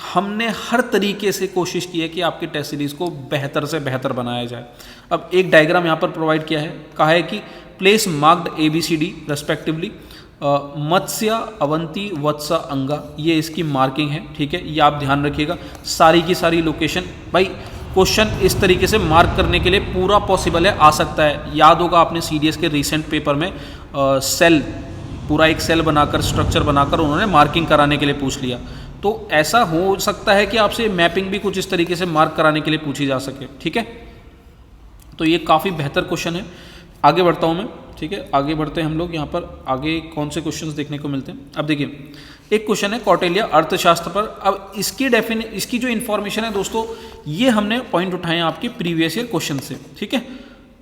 हमने हर तरीके से कोशिश की है कि आपके टेस्ट सीरीज को बेहतर से बेहतर बनाया जाए। अब एक डायग्राम यहाँ पर प्रोवाइड किया है, कहा है कि प्लेस मार्क्ड ABCD रेस्पेक्टिवली, मत्स्य, अवंती, वत्स, अंगा, ये इसकी मार्किंग है। ठीक है, ये आप ध्यान रखिएगा, सारी की सारी लोकेशन। भाई क्वेश्चन इस तरीके से मार्क करने के लिए पूरा पॉसिबल है, आ सकता है। याद होगा आपने CDS के रिसेंट पेपर में सेल, पूरा एक सेल बनाकर, स्ट्रक्चर बनाकर उन्होंने मार्किंग कराने के लिए पूछ लिया। तो ऐसा हो सकता है कि आपसे मैपिंग भी कुछ इस तरीके से मार्क कराने के लिए पूछी जा सके। ठीक है, तो ये काफ़ी बेहतर क्वेश्चन है। आगे बढ़ता हूँ मैं। ठीक है, आगे बढ़ते हैं हम लोग। यहाँ पर आगे कौन से क्वेश्चंस देखने को मिलते हैं। अब देखिए, एक क्वेश्चन है कौटिल्य अर्थशास्त्र पर। अब इसकी जो इन्फॉर्मेशन है दोस्तों, ये हमने पॉइंट उठाए हैं आपके प्रीवियस ईयर क्वेश्चन से। ठीक है,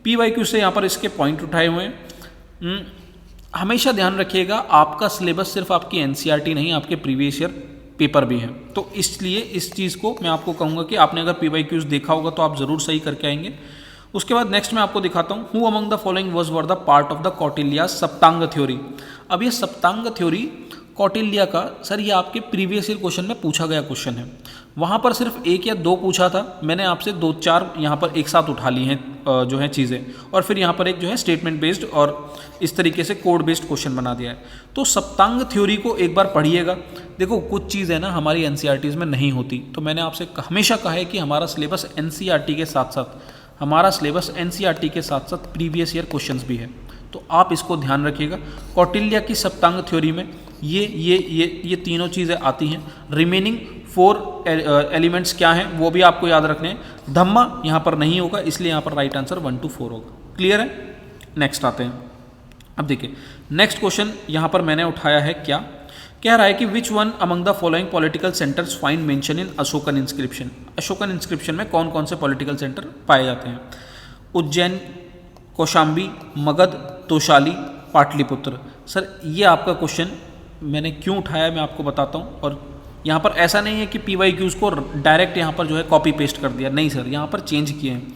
PYQ से यहाँ पर इसके पॉइंट उठाए हुए हैं। हमेशा ध्यान रखिएगा, आपका सिलेबस सिर्फ आपकी NCERT नहीं, आपके प्रीवियस ईयर पेपर भी हैं। तो इसलिए इस चीज़ को मैं आपको कहूँगा कि आपने अगर PYQs देखा होगा तो आप ज़रूर सही करके आएंगे। उसके बाद नेक्स्ट मैं आपको दिखाता हूँ, who among the following was were the part of the Kautilya Saptanga theory. अब ये सप्तांग थ्योरी कौटिल्या का, सर ये आपके प्रीवियस ईयर क्वेश्चन में पूछा गया क्वेश्चन है। वहाँ पर सिर्फ 1 या 2 पूछा था, मैंने आपसे 2-4 यहाँ पर एक साथ उठा ली हैं जो है चीज़ें, और फिर यहाँ पर एक जो है स्टेटमेंट बेस्ड और इस तरीके से कोड बेस्ड क्वेश्चन बना दिया है। तो सप्तांग थ्योरी को एक बार पढ़िएगा। देखो कुछ चीज़ है ना हमारी NCERTs में नहीं होती, तो मैंने आपसे हमेशा कहा है कि हमारा सिलेबस NCERT के साथ साथ प्रीवियस ईयर क्वेश्चंस भी है, तो आप इसको ध्यान रखिएगा। कौटिल्य की सप्तांग थ्योरी में ये तीनों चीज़ें आती हैं। रिमेनिंग 4 एलिमेंट्स क्या हैं वो भी आपको याद रखने हैं। धम्मा यहाँ पर नहीं होगा, इसलिए यहाँ पर राइट आंसर 1 to 4 होगा। क्लियर है? नेक्स्ट आते हैं। अब देखिए नेक्स्ट क्वेश्चन यहाँ पर मैंने उठाया है, क्या कह रहा है कि which one among the following political centres find mention in Ashokan inscription. Ashokan inscription में कौन कौन से पॉलिटिकल सेंटर पाए जाते हैं? उज्जैन, कौशाम्बी, मगध, तोशाली, पाटलिपुत्र। सर ये आपका क्वेश्चन मैंने क्यों उठाया है मैं आपको बताता हूँ। और यहाँ पर ऐसा नहीं है कि PYQs को डायरेक्ट यहाँ पर जो है कॉपी पेस्ट कर दिया, नहीं सर, यहाँ पर चेंज किए हैं।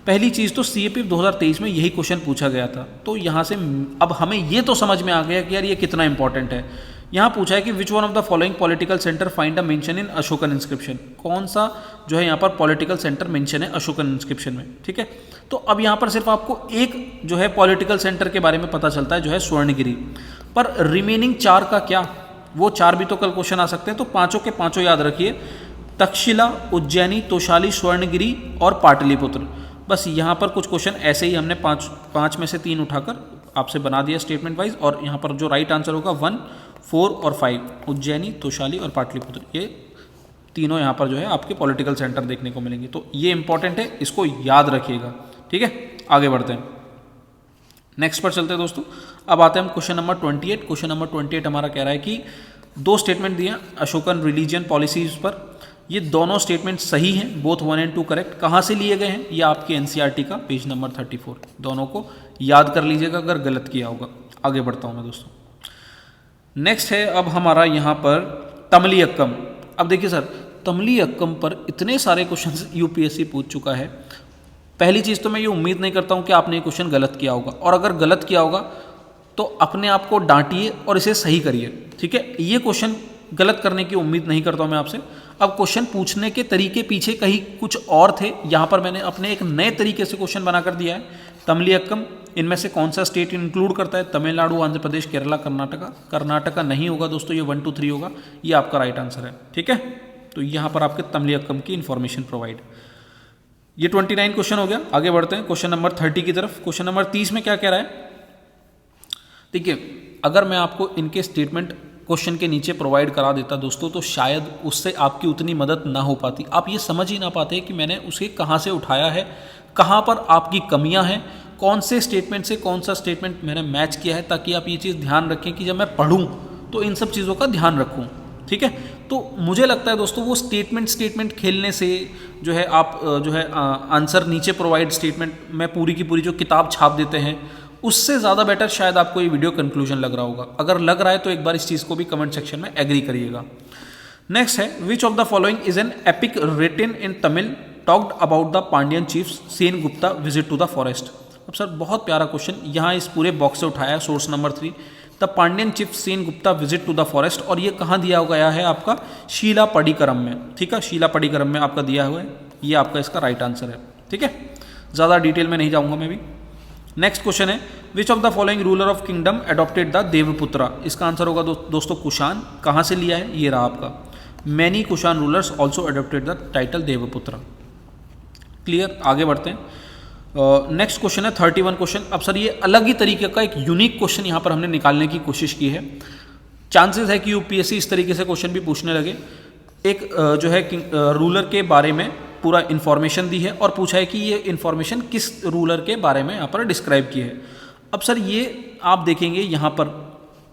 पहली चीज़ तो CAPIF 2023 में यही क्वेश्चन पूछा गया था, तो यहाँ से अब हमें ये तो समझ में आ गया कि यार ये कितना इंपॉर्टेंट है। यहाँ पूछा है कि विच one of the following political centre find a mention in Ashokan inscription. कौन सा जो है यहाँ पर पॉलिटिकल सेंटर मेंशन है अशोकन इंस्क्रिप्शन में। ठीक है, तो अब यहाँ पर सिर्फ आपको एक जो है पॉलिटिकल सेंटर के बारे में पता चलता है, जो है स्वर्णगिरी। पर रिमेनिंग 4 का क्या, वो 4 भी तो कल क्वेश्चन आ सकते हैं, तो पाँचों के पाँचों याद रखिए, तक्षशिला, उज्जैनी, तोशाली, स्वर्णगिरी और पाटलिपुत्र। बस यहाँ पर कुछ क्वेश्चन ऐसे ही हमने पाँच में से 3 उठाकर आपसे बना दिया स्टेटमेंट वाइज, और यहाँ पर जो राइट आंसर होगा 1, 4 और 5, उज्जैनी, तोशाली और पाटलिपुत्र, ये तीनों यहाँ पर जो है आपके पॉलिटिकल सेंटर देखने को मिलेंगे। तो ये इंपॉर्टेंट है, इसको याद रखिएगा। ठीक है, आगे बढ़ते हैं, नेक्स्ट पर चलते हैं दोस्तों। अब आते हैं हम क्वेश्चन नंबर 28। क्वेश्चन नंबर 28 हमारा कह रहा है कि 2 स्टेटमेंट दिए अशोकन रिलीजियन पॉलिसीज पर। ये दोनों स्टेटमेंट सही हैं, बोथ 1 and 2 करेक्ट। कहाँ से लिए गए हैं? ये आपके NCERT का पेज नंबर 34। दोनों को याद कर लीजिएगा अगर गलत किया होगा। आगे बढ़ता हूँ मैं दोस्तों। नेक्स्ट है अब हमारा यहाँ पर तमलियक्कम। अब देखिए सर, तमलियक्कम पर इतने सारे क्वेश्चन UPSC पूछ चुका है। पहली चीज़ तो मैं ये उम्मीद नहीं करता हूँ कि आपने ये क्वेश्चन गलत किया होगा, और अगर गलत किया होगा तो अपने आप को डांटिए और इसे सही करिए। ठीक है, ये क्वेश्चन गलत करने की उम्मीद नहीं करता हूँ मैं आपसे। अब क्वेश्चन पूछने के तरीके पीछे कहीं कुछ और थे, यहाँ पर मैंने अपने एक नए तरीके से क्वेश्चन बनाकर दिया है। तमलियक्कम इनमें से कौन सा स्टेट इंक्लूड करता है? तमिलनाडु, आंध्र प्रदेश, केरला, कर्नाटका। कर्नाटका नहीं होगा दोस्तों, ये 1 to 3 होगा, ये आपका राइट आंसर है। ठीक है, तो यहाँ पर आपके तमलियक्कम की इन्फॉर्मेशन प्रोवाइड। ये 29 क्वेश्चन हो गया। आगे बढ़ते हैं क्वेश्चन नंबर 30 की तरफ। क्वेश्चन नंबर 30 में क्या कह रहा है? देखिए, अगर मैं आपको इनके स्टेटमेंट क्वेश्चन के नीचे प्रोवाइड करा देता दोस्तों, तो शायद उससे आपकी उतनी मदद ना हो पाती। आप ये समझ ही ना पाते कि मैंने उसे कहाँ से उठाया है, कहाँ पर आपकी कमियां हैं, कौन से स्टेटमेंट से कौन सा स्टेटमेंट मैंने मैच किया है, ताकि आप ये चीज़ ध्यान रखें कि जब मैं पढ़ूँ तो इन सब चीज़ों का ध्यान रखूँ। ठीक है, तो मुझे लगता है दोस्तों वो स्टेटमेंट खेलने से जो है आप जो है आंसर नीचे प्रोवाइड स्टेटमेंट में पूरी की पूरी जो किताब छाप देते हैं, उससे ज़्यादा बेटर शायद आपको ये वीडियो कंक्लूजन लग रहा होगा। अगर लग रहा है तो एक बार इस चीज़ को भी कमेंट सेक्शन में एग्री करिएगा। नेक्स्ट है, which of the following is an epic written in Tamil talked about the Pandyan chiefs Sengupta visit to the forest. अब सर बहुत प्यारा क्वेश्चन यहाँ इस पूरे बॉक्स से उठाया है, source number 3, the Pandyan chief Sen Gupta visit to the forest, और ये कहाँ दिया गया है आपका शीला पडिकरम में, ठीक है, शीला पडिकरम में आपका दिया हुआ है, ये आपका इसका राइट आंसर है, ठीक है, ज़्यादा डिटेल में नहीं जाऊँगा मैं भी। नेक्स्ट क्वेश्चन है, which of the following ruler of kingdom adopted the Devaputra, इसका आंसर होगा दोस्तों कुषाण, कहाँ से लिया है, ये रहा आपका, many Kushan rulers also adopted the title Devaputra. Clear, आगे बढ़ते हैं। नेक्स्ट क्वेश्चन है 31 क्वेश्चन। अब सर ये अलग ही तरीके का एक यूनिक क्वेश्चन यहाँ पर हमने निकालने की कोशिश की है, चांसेस है कि यूपीएससी इस तरीके से क्वेश्चन भी पूछने लगे। एक जो है रूलर के बारे में पूरा इन्फॉर्मेशन दी है और पूछा है कि ये इन्फॉर्मेशन किस रूलर के बारे में यहाँ पर डिस्क्राइब की है। अब सर ये आप देखेंगे यहाँ पर,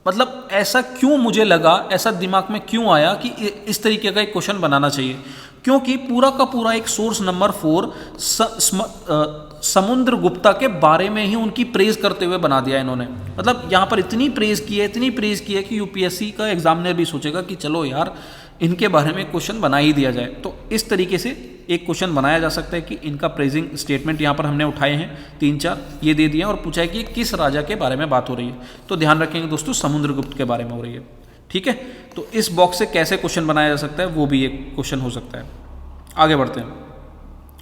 मतलब ऐसा क्यों मुझे लगा, ऐसा दिमाग में क्यों आया कि इस तरीके का एक क्वेश्चन बनाना चाहिए, क्योंकि पूरा का पूरा एक सोर्स नंबर 4 समुद्र गुप्ता के बारे में ही उनकी प्रेज करते हुए बना दिया इन्होंने। मतलब यहाँ पर इतनी प्रेज की है, इतनी प्रेज की है कि यूपीएससी का एग्जामिनर भी सोचेगा कि चलो यार इनके बारे में क्वेश्चन बना ही दिया जाए। तो इस तरीके से एक क्वेश्चन बनाया जा सकता है कि इनका प्रेजिंग स्टेटमेंट यहाँ पर हमने उठाए हैं 3-4 ये दे दिए और पूछा है कि किस राजा के बारे में बात हो रही है। तो ध्यान रखेंगे दोस्तों, समुद्रगुप्त के बारे में हो रही है, ठीक है। तो इस बॉक्स से कैसे क्वेश्चन बनाया जा सकता है वो भी एक क्वेश्चन हो सकता है। आगे बढ़ते हैं।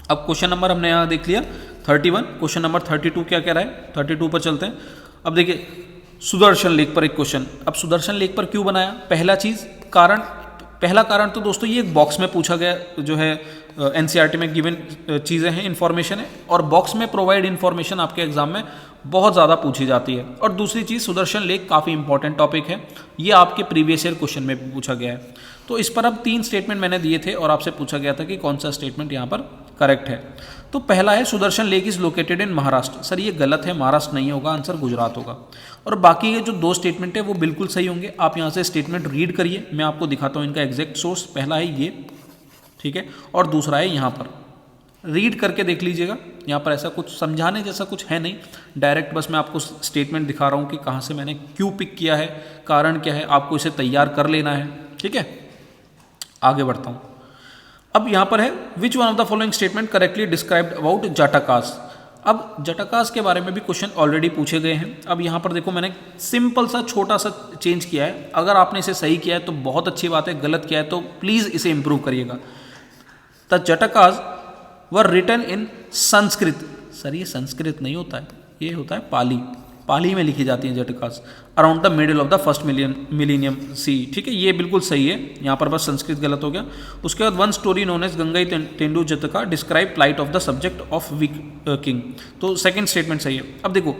अब क्वेश्चन नंबर हमने यहाँ देख लिया 31, क्वेश्चन नंबर 32 क्या कह रहा है, 32 पर चलते हैं। अब देखिए सुदर्शन लेक पर एक क्वेश्चन। अब सुदर्शन लेक पर क्यों बनाया, पहला कारण तो दोस्तों ये एक बॉक्स में पूछा गया जो है एनसीईआरटी में गिवन चीज़ें हैं, इन्फॉर्मेशन है, और बॉक्स में प्रोवाइड इन्फॉर्मेशन आपके एग्जाम में बहुत ज़्यादा पूछी जाती है। और दूसरी चीज़ सुदर्शन लेक काफ़ी इंपॉर्टेंट टॉपिक है, ये आपके प्रीवियस ईयर क्वेश्चन में भी पूछा गया है। तो इस पर अब 3 स्टेटमेंट मैंने दिए थे और आपसे पूछा गया था कि कौन सा स्टेटमेंट यहाँ पर करेक्ट है। तो पहला है Sudarshan lake is located in Maharashtra. Sir ये गलत है, महाराष्ट्र नहीं होगा, आंसर गुजरात होगा। और बाकी ये जो 2 स्टेटमेंट है वो बिल्कुल सही होंगे। आप यहाँ से स्टेटमेंट रीड करिए, मैं आपको दिखाता हूँ इनका एग्जैक्ट सोर्स। पहला है ये, ठीक है, और दूसरा है यहाँ पर, रीड करके देख लीजिएगा। यहाँ पर ऐसा कुछ समझाने जैसा कुछ है नहीं, डायरेक्ट बस मैं आपको स्टेटमेंट दिखा रहा हूँ कि कहाँ से मैंने क्यों पिक किया है, कारण क्या है, आपको इसे तैयार कर लेना है, ठीक है। आगे बढ़ता हूँ। अब यहाँ पर है which one of the following statement correctly described about Jatakas. अब जटाकास के बारे में भी क्वेश्चन ऑलरेडी पूछे गए हैं। अब यहाँ पर देखो मैंने सिंपल सा छोटा सा चेंज किया है। अगर आपने इसे सही किया है तो बहुत अच्छी बात है, गलत किया है तो प्लीज़ इसे इंप्रूव करिएगा। The Jatakas were written in Sanskrit. Sir ये संस्कृत नहीं होता है, ये होता है पाली। पाली में लिखी जाती है Jatakas, around the middle of the first millennium C, ठीक है, ये बिल्कुल सही है। यहाँ पर बस संस्कृत गलत हो गया। उसके बाद one story known as Gandatindu Jataka describe plight of the subject of weak king. तो सेकंड स्टेटमेंट सही है। अब देखो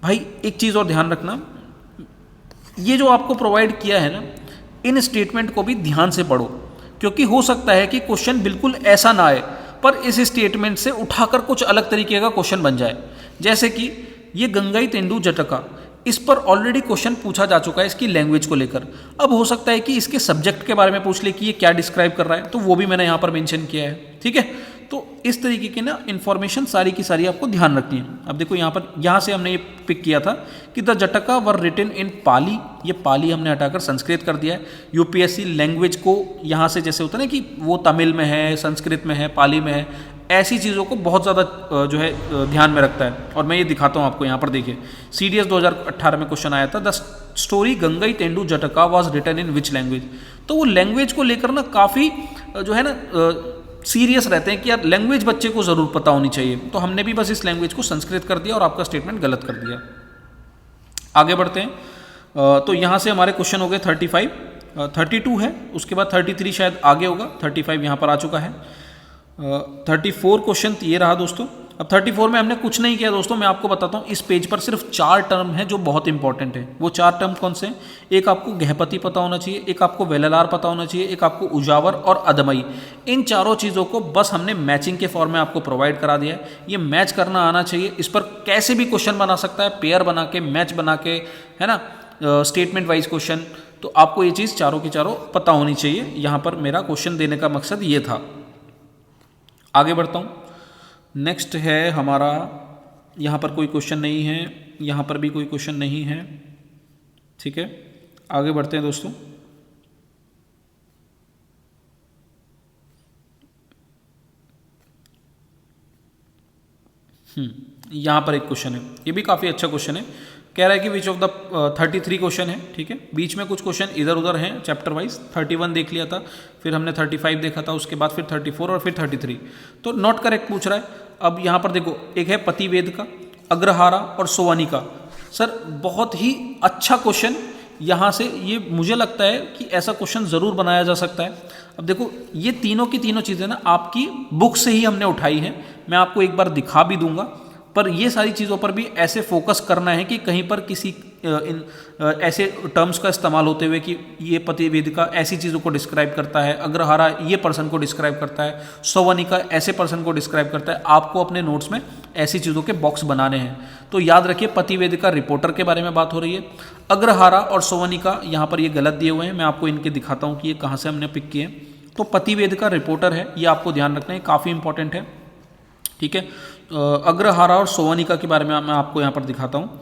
भाई एक चीज़ और ध्यान रखना, ये जो आपको प्रोवाइड किया है ना, इन स्टेटमेंट को भी ध्यान से पढ़ो, क्योंकि हो सकता है कि क्वेश्चन बिल्कुल ऐसा ना आए पर इस स्टेटमेंट से उठाकर कुछ अलग तरीके का क्वेश्चन बन जाए। जैसे कि ये गंगाई तेंदु जटका, इस पर ऑलरेडी क्वेश्चन पूछा जा चुका है इसकी लैंग्वेज को लेकर। अब हो सकता है कि इसके सब्जेक्ट के बारे में पूछ ले कि ये क्या डिस्क्राइब कर रहा है, तो वो भी मैंने यहाँ पर मेंशन किया है, ठीक है। तो इस तरीके की ना इन्फॉर्मेशन सारी की सारी आपको ध्यान रखनी है। अब देखो यहाँ से हमने ये पिक किया था कि द जटका वर रिटन इन पाली, ये पाली हमने हटाकर संस्कृत कर दिया है। यूपीएससी लैंग्वेज को यहाँ से जैसे होता है ना कि वो तमिल में है, संस्कृत में है, पाली में है, ऐसी चीज़ों को बहुत ज़्यादा जो है ध्यान में रखता है। और मैं ये दिखाता हूँ आपको, यहाँ पर देखिए CDS 2018 में क्वेश्चन आया था, the story Gandatindu Jataka was written in which language. तो वो लैंग्वेज को लेकर ना काफ़ी जो है ना सीरियस रहते हैं कि यार लैंग्वेज बच्चे को ज़रूर पता होनी चाहिए। तो हमने भी बस इस लैंग्वेज को संस्कृत कर दिया और आपका स्टेटमेंट गलत कर दिया। आगे बढ़ते हैं। तो यहाँ से हमारे क्वेश्चन हो गए 35, 32 है, उसके बाद 33 शायद आगे होगा, 35 यहाँ पर आ चुका है। 34 क्वेश्चन ये रहा दोस्तों। अब 34 में हमने कुछ नहीं किया दोस्तों, मैं आपको बताता हूँ। इस पेज पर सिर्फ 4 टर्म हैं जो बहुत इंपॉर्टेंट है। वो 4 टर्म कौन से हैं? एक आपको गहपति पता होना चाहिए, एक आपको वेललार पता होना चाहिए, एक आपको उजावर और अदमई। इन चारों चीज़ों को बस हमने मैचिंग के फॉर्म में आपको प्रोवाइड करा दिया है। ये मैच करना आना चाहिए। इस पर कैसे भी क्वेश्चन बना सकता है, पेयर बना के, मैच बना के, है ना, स्टेटमेंट वाइज क्वेश्चन। तो आपको ये चीज़ चारों की चारों पता होनी चाहिए। यहाँ पर मेरा क्वेश्चन देने का मकसद ये था। आगे बढ़ता हूँ। नेक्स्ट है हमारा, यहाँ पर कोई क्वेश्चन नहीं है, यहाँ पर भी कोई क्वेश्चन नहीं है, ठीक है। आगे बढ़ते हैं दोस्तों। यहाँ पर एक क्वेश्चन है, ये भी काफ़ी अच्छा क्वेश्चन है। कह रहा है कि विच ऑफ द 33 क्वेश्चन है, ठीक है, बीच में कुछ क्वेश्चन इधर उधर हैं चैप्टर वाइज। 31 देख लिया था, फिर हमने 35 देखा था, उसके बाद फिर 34 और फिर 33, तो नॉट करेक्ट पूछ रहा है। अब यहाँ पर देखो, एक है पतिवेद का, अग्रहारा और सोवनी का। सर बहुत ही अच्छा क्वेश्चन, यहाँ से ये मुझे लगता है कि ऐसा क्वेश्चन ज़रूर बनाया जा सकता है। अब देखो ये तीनों की तीनों चीज़ें ना आपकी बुक से ही हमने उठाई हैं, मैं आपको एक बार दिखा भी दूंगा, पर ये सारी चीज़ों पर भी ऐसे फोकस करना है कि कहीं पर किसी ऐसे टर्म्स का इस्तेमाल होते हुए कि ये पतिवेदिका ऐसी चीज़ों को डिस्क्राइब करता है, अग्रहारा ये पर्सन को डिस्क्राइब करता है, सोवनिका ऐसे पर्सन को डिस्क्राइब करता है। आपको अपने नोट्स में ऐसी चीज़ों के बॉक्स बनाने हैं। तो याद रखिए पतिवेदिका रिपोर्टर के बारे में बात हो रही है, अग्रहारा और सोवनिका यहाँ पर ये गलत दिए हुए हैं, मैं आपको इनके दिखाता हूँ कि ये कहाँ से हमने पिक किए हैं। तो पतिवेदिका रिपोर्टर है, ये आपको ध्यान रखना है, काफ़ी इंपॉर्टेंट है, ठीक है। अग्रहारा और सोवनिका के बारे में मैं आपको यहाँ पर दिखाता हूँ,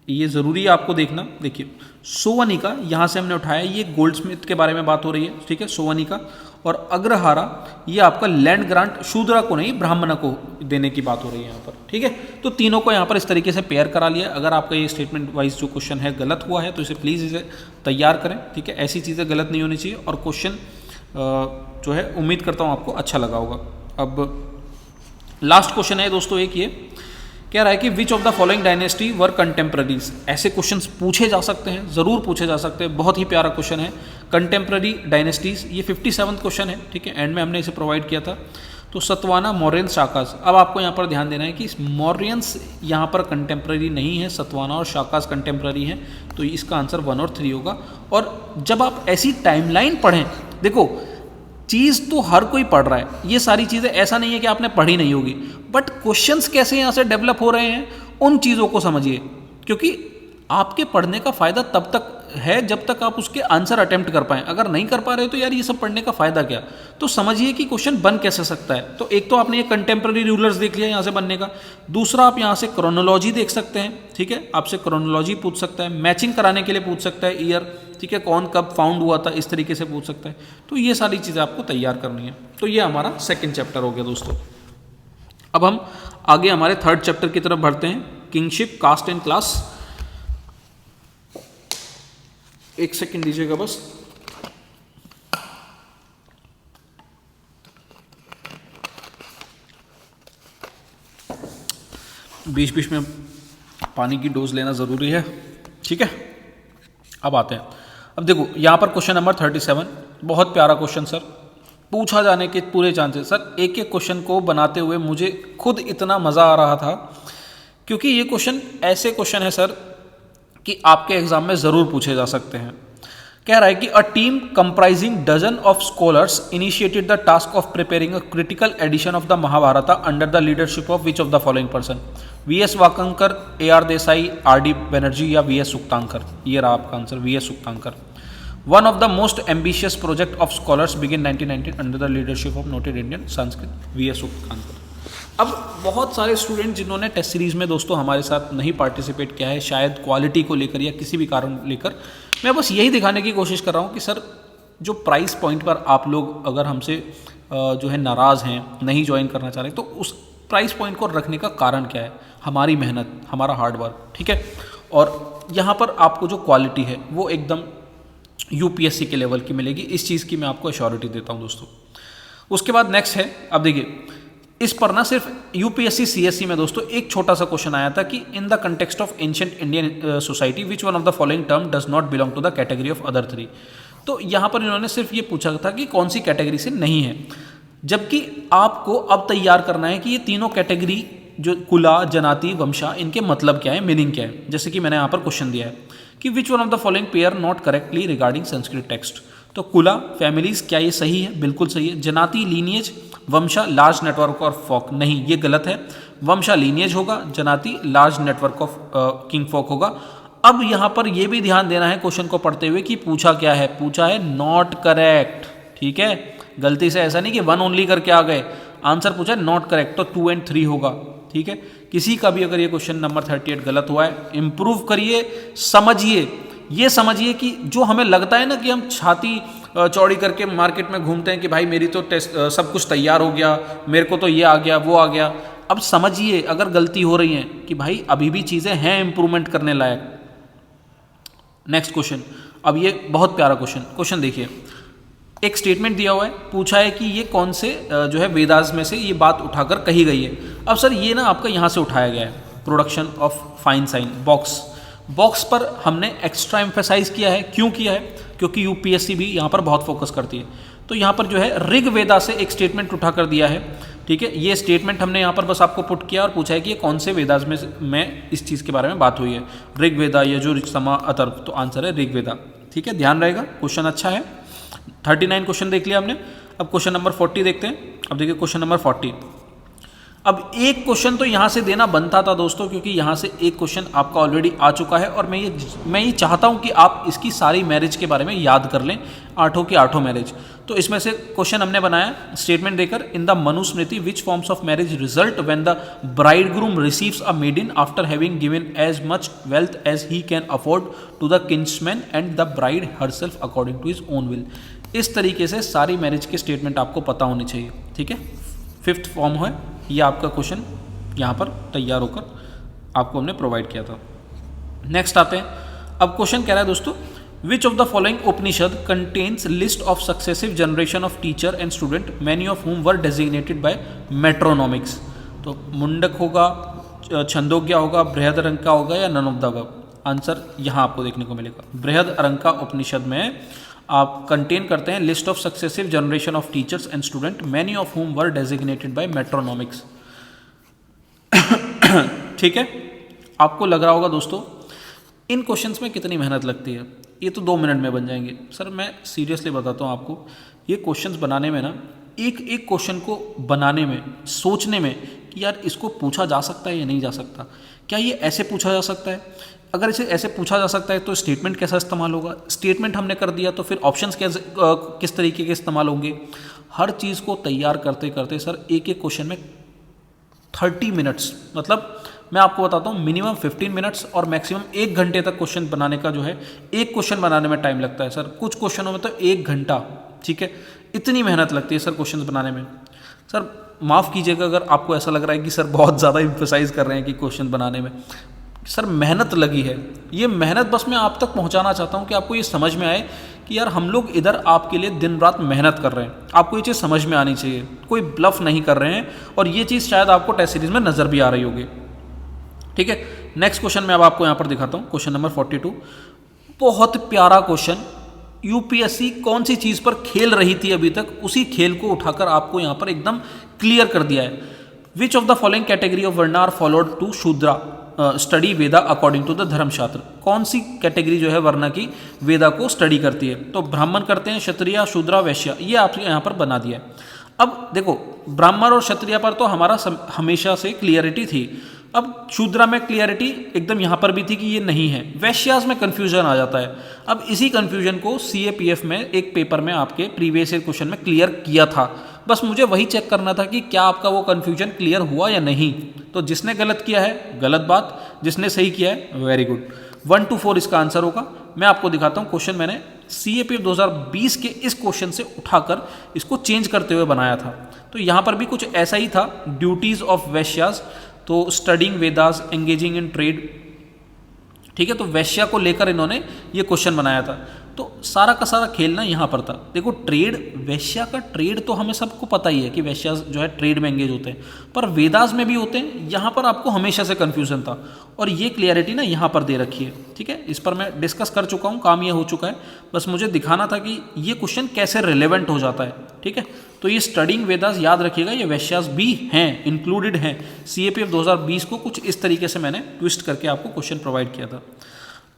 ये ज़रूरी है आपको देखना। देखिए सोवनिका यहाँ से हमने उठाया, ये गोल्डस्मिथ के बारे में बात हो रही है, ठीक है, सोवनिका। और अग्रहारा ये आपका लैंड ग्रांट शूद्रा को नहीं ब्राह्मण को देने की बात हो रही है यहाँ पर, ठीक है। तो तीनों को यहाँ पर इस तरीके से पेयर करा लिया। अगर आपका ये स्टेटमेंट वाइज जो क्वेश्चन है गलत हुआ है तो इसे प्लीज़ इसे तैयार करें, ठीक है। ऐसी चीज़ें गलत नहीं होनी चाहिए। और क्वेश्चन जो है उम्मीद करता हूँ आपको अच्छा लगा होगा। अब लास्ट क्वेश्चन है दोस्तों, एक ये कह रहा है कि which of the following dynasty were contemporaries. ऐसे क्वेश्चंस पूछे जा सकते हैं, ज़रूर पूछे जा सकते हैं, बहुत ही प्यारा क्वेश्चन है। कंटेम्प्रेरी डायनेस्टीज, ये 57वां क्वेश्चन है, ठीक है, एंड में हमने इसे प्रोवाइड किया था। तो सतवाना, मौर्यंस, शाकास। अब आपको यहाँ पर ध्यान देना है कि मौर्यंस यहाँ पर कंटेम्प्रेरी नहीं है, सतवाना और शाकास कंटेम्प्रेरी हैं, तो इसका आंसर 1 और 3 होगा। और जब आप ऐसी टाइमलाइन पढ़ें, देखो चीज़ तो हर कोई पढ़ रहा है, ये सारी चीज़ें ऐसा नहीं है कि आपने पढ़ी नहीं होगी, बट क्वेश्चंस कैसे यहाँ से डेवलप हो रहे हैं उन चीज़ों को समझिए, क्योंकि आपके पढ़ने का फ़ायदा तब तक है जब तक आप उसके आंसर अटेम्प्ट कर पाएँ। अगर नहीं कर पा रहे हो तो यार ये सब पढ़ने का फ़ायदा क्या। तो समझिए कि क्वेश्चन बन कैसे सकता है। तो एक तो आपने ये कंटेम्प्रेरी रूलर्स देख लिया यहाँ से बनने का, दूसरा आप यहाँ से क्रोनोलॉजी देख सकते हैं, ठीक है, आपसे क्रोनोलॉजी पूछ सकता है, मैचिंग कराने के लिए पूछ सकता है ईयर, ठीक है, कौन कब फाउंड हुआ था, इस तरीके से पूछ सकता है। तो ये सारी चीज़ें आपको तैयार करनी है। तो ये हमारा सेकेंड चैप्टर हो गया दोस्तों। अब हम आगे हमारे थर्ड चैप्टर की तरफ बढ़ते हैं, किंगशिप, कास्ट एंड क्लास। एक सेकंड दीजिएगा बस। बीच बीच में पानी की डोज लेना ज़रूरी है, ठीक है। अब आते हैं, अब देखो यहाँ पर क्वेश्चन नंबर 37, बहुत प्यारा क्वेश्चन सर, पूछा जाने के पूरे चांसेस। सर एक एक क्वेश्चन को बनाते हुए मुझे खुद इतना मज़ा आ रहा था, क्योंकि ये क्वेश्चन ऐसे क्वेश्चन है सर कि आपके एग्जाम में ज़रूर पूछे जा सकते हैं। कह रहा है कि a team comprising dozen of scholars initiated the task of preparing a critical edition of the Mahabharata under the leadership of which of the following person. V S. Wakankar, A R. Desai, R D. Banerjee या वी.एस. सुक्तांकर। ये रहा आपका answer, V S. Sukthankar. One of the most ambitious project of scholars begin 1919 under the leadership of noted Indian Sanskrit, V S. Sukthankar. अब बहुत सारे स्टूडेंट जिन्होंने टेस्ट सीरीज़ में दोस्तों हमारे साथ नहीं पार्टिसिपेट किया है, शायद क्वालिटी को लेकर या किसी भी कारण लेकर, मैं बस यही दिखाने की कोशिश कर रहा हूँ कि सर जो प्राइस पॉइंट पर आप लोग अगर हमसे जो है नाराज़ हैं, नहीं ज्वाइन करना चाह रहे, तो उस प्राइस पॉइंट को रखने का कारण क्या है। हमारी मेहनत, हमारा हार्डवर्क, ठीक है। और यहाँ पर आपको जो क्वालिटी है वो एकदम यूपीएससी के लेवल की मिलेगी, इस चीज़ की मैं आपको एश्योरिटी देता हूँ दोस्तों। उसके बाद नेक्स्ट है, अब देखिए इस पर ना सिर्फ यूपीएससी सीएससी में दोस्तों एक छोटा सा क्वेश्चन आया था कि in the context of ancient Indian society which one of the following term does not belong to the category of other 3। तो यहाँ पर इन्होंने सिर्फ ये पूछा था कि कौन सी कैटेगरी से नहीं है, जबकि आपको अब तैयार करना है कि ये तीनों कैटेगरी जो कुला, जनाति, वंशा, इनके मतलब क्या है, मीनिंग क्या है। जैसे कि मैंने यहाँ पर क्वेश्चन दिया है कि विच one of the following pair not correctly regarding Sanskrit text. तो कुला, फैमिलीज, क्या ये सही है, बिल्कुल सही है। Jnati, lineage, vansha, large network और फॉक, नहीं ये गलत है। वंशा लीनिएज होगा, jnati large network of kin folk होगा। अब यहाँ पर ये भी ध्यान देना है क्वेश्चन को पढ़ते हुए कि पूछा क्या है, पूछा है नॉट करेक्ट, ठीक है। गलती से ऐसा नहीं कि 1 ओनली करके आ गए, आंसर पूछा है नॉट करेक्ट, तो 2 और 3 होगा, ठीक है। किसी का भी अगर ये क्वेश्चन नंबर 38 गलत हुआ है, इंप्रूव करिए, समझिए, ये समझिए कि जो हमें लगता है ना कि हम छाती चौड़ी करके मार्केट में घूमते हैं कि भाई मेरी तो टेस्ट सब कुछ तैयार हो गया, मेरे को तो ये आ गया वो आ गया। अब समझिए अगर गलती हो रही है कि भाई अभी भी चीज़ें हैं इंप्रूवमेंट करने लायक। नेक्स्ट क्वेश्चन, अब ये बहुत प्यारा क्वेश्चन देखिए, एक स्टेटमेंट दिया हुआ है, पूछा है कि ये कौन से जो है वेदास में से ये बात उठाकर कही गई है। अब सर ये ना आपका यहाँ से उठाया गया है, production of fine sign box पर हमने एक्स्ट्रा एम्फेसाइज किया है। क्यों किया है? क्योंकि यूपीएससी भी यहाँ पर बहुत फोकस करती है। तो यहाँ पर जो है ऋग वेदा से एक स्टेटमेंट उठा कर दिया है, ठीक है। ये स्टेटमेंट हमने यहाँ पर बस आपको पुट किया और पूछा है कि ये कौन से वेदास में इस चीज़ के बारे में बात हुई है। ऋग्वेदा, यजुर, समा, अथर्व, तो आंसर है ऋग्वेदा, ठीक है। ध्यान रहेगा, क्वेश्चन अच्छा है। 39 क्वेश्चन देख लिया हमने। अब क्वेश्चन नंबर 40 देखते हैं। अब देखिए क्वेश्चन नंबर 40। अब एक क्वेश्चन तो यहाँ से देना बनता था दोस्तों, क्योंकि यहाँ से एक क्वेश्चन आपका ऑलरेडी आ चुका है और मैं ये चाहता हूँ कि आप इसकी सारी मैरिज के बारे में याद कर लें, 8 की 8 मैरिज। तो इसमें से क्वेश्चन हमने बनाया स्टेटमेंट देकर, in the Manusmriti which forms of marriage result when the bridegroom receives a maiden after having given as much wealth as he can afford to the kinsmen and the bride herself according to his own will. इस तरीके से सारी मैरिज के स्टेटमेंट आपको पता होनी चाहिए, ठीक है। 5th फॉर्म है ये आपका क्वेश्चन, यहाँ पर तैयार होकर आपको हमने प्रोवाइड किया था। नेक्स्ट आते हैं। अब क्वेश्चन कह रहा है दोस्तों, विच of the following Upanishad contains list of successive generation of teacher and student many of हुम वर डेजिग्नेटेड बाय मेट्रोनॉमिक्स। तो मुंडक होगा, छंदोग्या होगा, बृहद अरंका होगा या none of the above. Answer यहाँ आपको देखने को मिलेगा। बृहद अरंका उपनिषद में आप कंटेन करते हैं list of successive generation of teachers and student many of हुम वर डेजिग्नेटेड बाय मेट्रोनॉमिक्स, ठीक है। आपको लग रहा होगा दोस्तों इन क्वेश्चंस में कितनी मेहनत लगती है, ये तो 2 मिनट में बन जाएंगे। सर मैं सीरियसली बताता हूँ आपको, ये क्वेश्चंस बनाने में ना, एक एक क्वेश्चन को बनाने में, सोचने में कि यार इसको पूछा जा सकता है या नहीं जा सकता, क्या ये ऐसे पूछा जा सकता है, अगर इसे ऐसे पूछा जा सकता है तो स्टेटमेंट कैसा इस्तेमाल होगा, स्टेटमेंट हमने कर दिया तो फिर ऑप्शंस कैसे किस तरीके के इस्तेमाल होंगे। हर चीज़ को तैयार करते करते सर एक एक क्वेश्चन में 30 मिनट्स, मतलब मैं आपको बताता हूँ मिनिमम 15 मिनट्स और मैक्सिमम 1 घंटे तक क्वेश्चन बनाने का जो है, एक क्वेश्चन बनाने में टाइम लगता है सर। कुछ क्वेश्चनों में तो 1 घंटा, ठीक है। इतनी मेहनत लगती है सर क्वेश्चन बनाने में। सर माफ़ कीजिएगा अगर आपको ऐसा लग रहा है कि सर बहुत ज़्यादा इम्फेसाइज कर रहे हैं कि क्वेश्चन बनाने में, सर मेहनत लगी है। ये मेहनत बस मैं आप तक पहुंचाना चाहता हूं कि आपको ये समझ में आए कि यार हम लोग इधर आपके लिए दिन रात मेहनत कर रहे हैं। आपको ये चीज़ समझ में आनी चाहिए, कोई ब्लफ नहीं कर रहे हैं, और ये चीज़ शायद आपको टेस्ट सीरीज में नज़र भी आ रही होगी, ठीक है। नेक्स्ट क्वेश्चन मैं अब आपको यहाँ पर दिखाता हूँ, क्वेश्चन नंबर 42। बहुत प्यारा क्वेश्चन, यूपीएससी कौन सी चीज़ पर खेल रही थी अभी तक, उसी खेल को उठाकर आपको यहाँ पर एकदम क्लियर कर दिया है। Which of the following category of varna are followed to Shudra study Veda according to the Dharmashastra. कौन सी कैटेगरी जो है वर्ण की वेदा को स्टडी करती है? तो ब्राह्मण करते हैं, क्षत्रिय, शूद्रा, वैश्य, ये आपने यहाँ पर बना दिया है। अब देखो ब्राह्मण और क्षत्रिय पर तो हमारा हमेशा से क्लियरिटी थी, अब शूद्रा में क्लियरिटी एकदम यहाँ पर भी थी कि ये नहीं है, वैश्यास में कन्फ्यूजन आ जाता है। अब इसी कन्फ्यूजन को CAPF में एक पेपर में आपके प्रीवियस ईयर क्वेश्चन में क्लियर किया था, बस मुझे वही चेक करना था कि क्या आपका वो कन्फ्यूजन क्लियर हुआ या नहीं। तो जिसने गलत किया है गलत बात, जिसने सही किया है वेरी गुड। 1 to 4 इसका आंसर होगा। मैं आपको दिखाता हूँ क्वेश्चन, मैंने CAPF 2020 के इस क्वेश्चन से उठाकर इसको चेंज करते हुए बनाया था। तो यहाँ पर भी कुछ ऐसा ही था, ड्यूटीज ऑफ वैश्यास, तो studying Vedas, engaging in trade, ठीक है। तो वैश्या को लेकर इन्होंने ये क्वेश्चन बनाया था। तो सारा का सारा खेल ना यहाँ पर था। देखो ट्रेड, वैश्या का ट्रेड तो हमें सबको पता ही है कि वैश्या जो है ट्रेड में एंगेज होते हैं, पर वेदास में भी होते हैं, यहाँ पर आपको हमेशा से कन्फ्यूजन था और ये क्लियरिटी ना यहाँ पर दे रखी है, ठीक है। इस पर मैं डिस्कस कर चुका हूँ, काम ये हो चुका है, बस मुझे दिखाना था कि ये क्वेश्चन कैसे रिलेवेंट हो जाता है, ठीक है। तो ये स्टडिंग वेदास याद रखिएगा, ये वैश्यास भी हैं, इंक्लूडेड हैं। CAPF 2020 को कुछ इस तरीके से मैंने ट्विस्ट करके आपको क्वेश्चन प्रोवाइड किया था।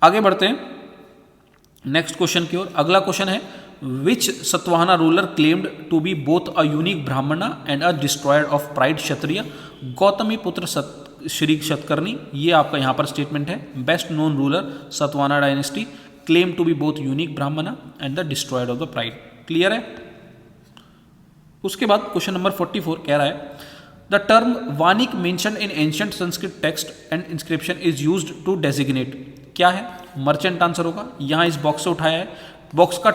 आगे बढ़ते हैं नेक्स्ट क्वेश्चन की ओर। अगला क्वेश्चन है, which Satavahana ruler claimed to be both a unique Brahmana and a destroyer of pride Kshatriya? Gautamiputra Shri Satakarni, ये आपका यहाँ पर स्टेटमेंट है। Best known ruler Satavahana dynasty claim to be both unique Brahmana and the destroyer of the pride. Clear है। उसके बाद क्वेश्चन नंबर 44 कह रहा है, the term vanik mentioned in ancient Sanskrit text and inscription is used to designate, क्या है? मर्चेंट आंसर होगा। यहाँ इस बॉक्स से उठाया है, बॉक्स का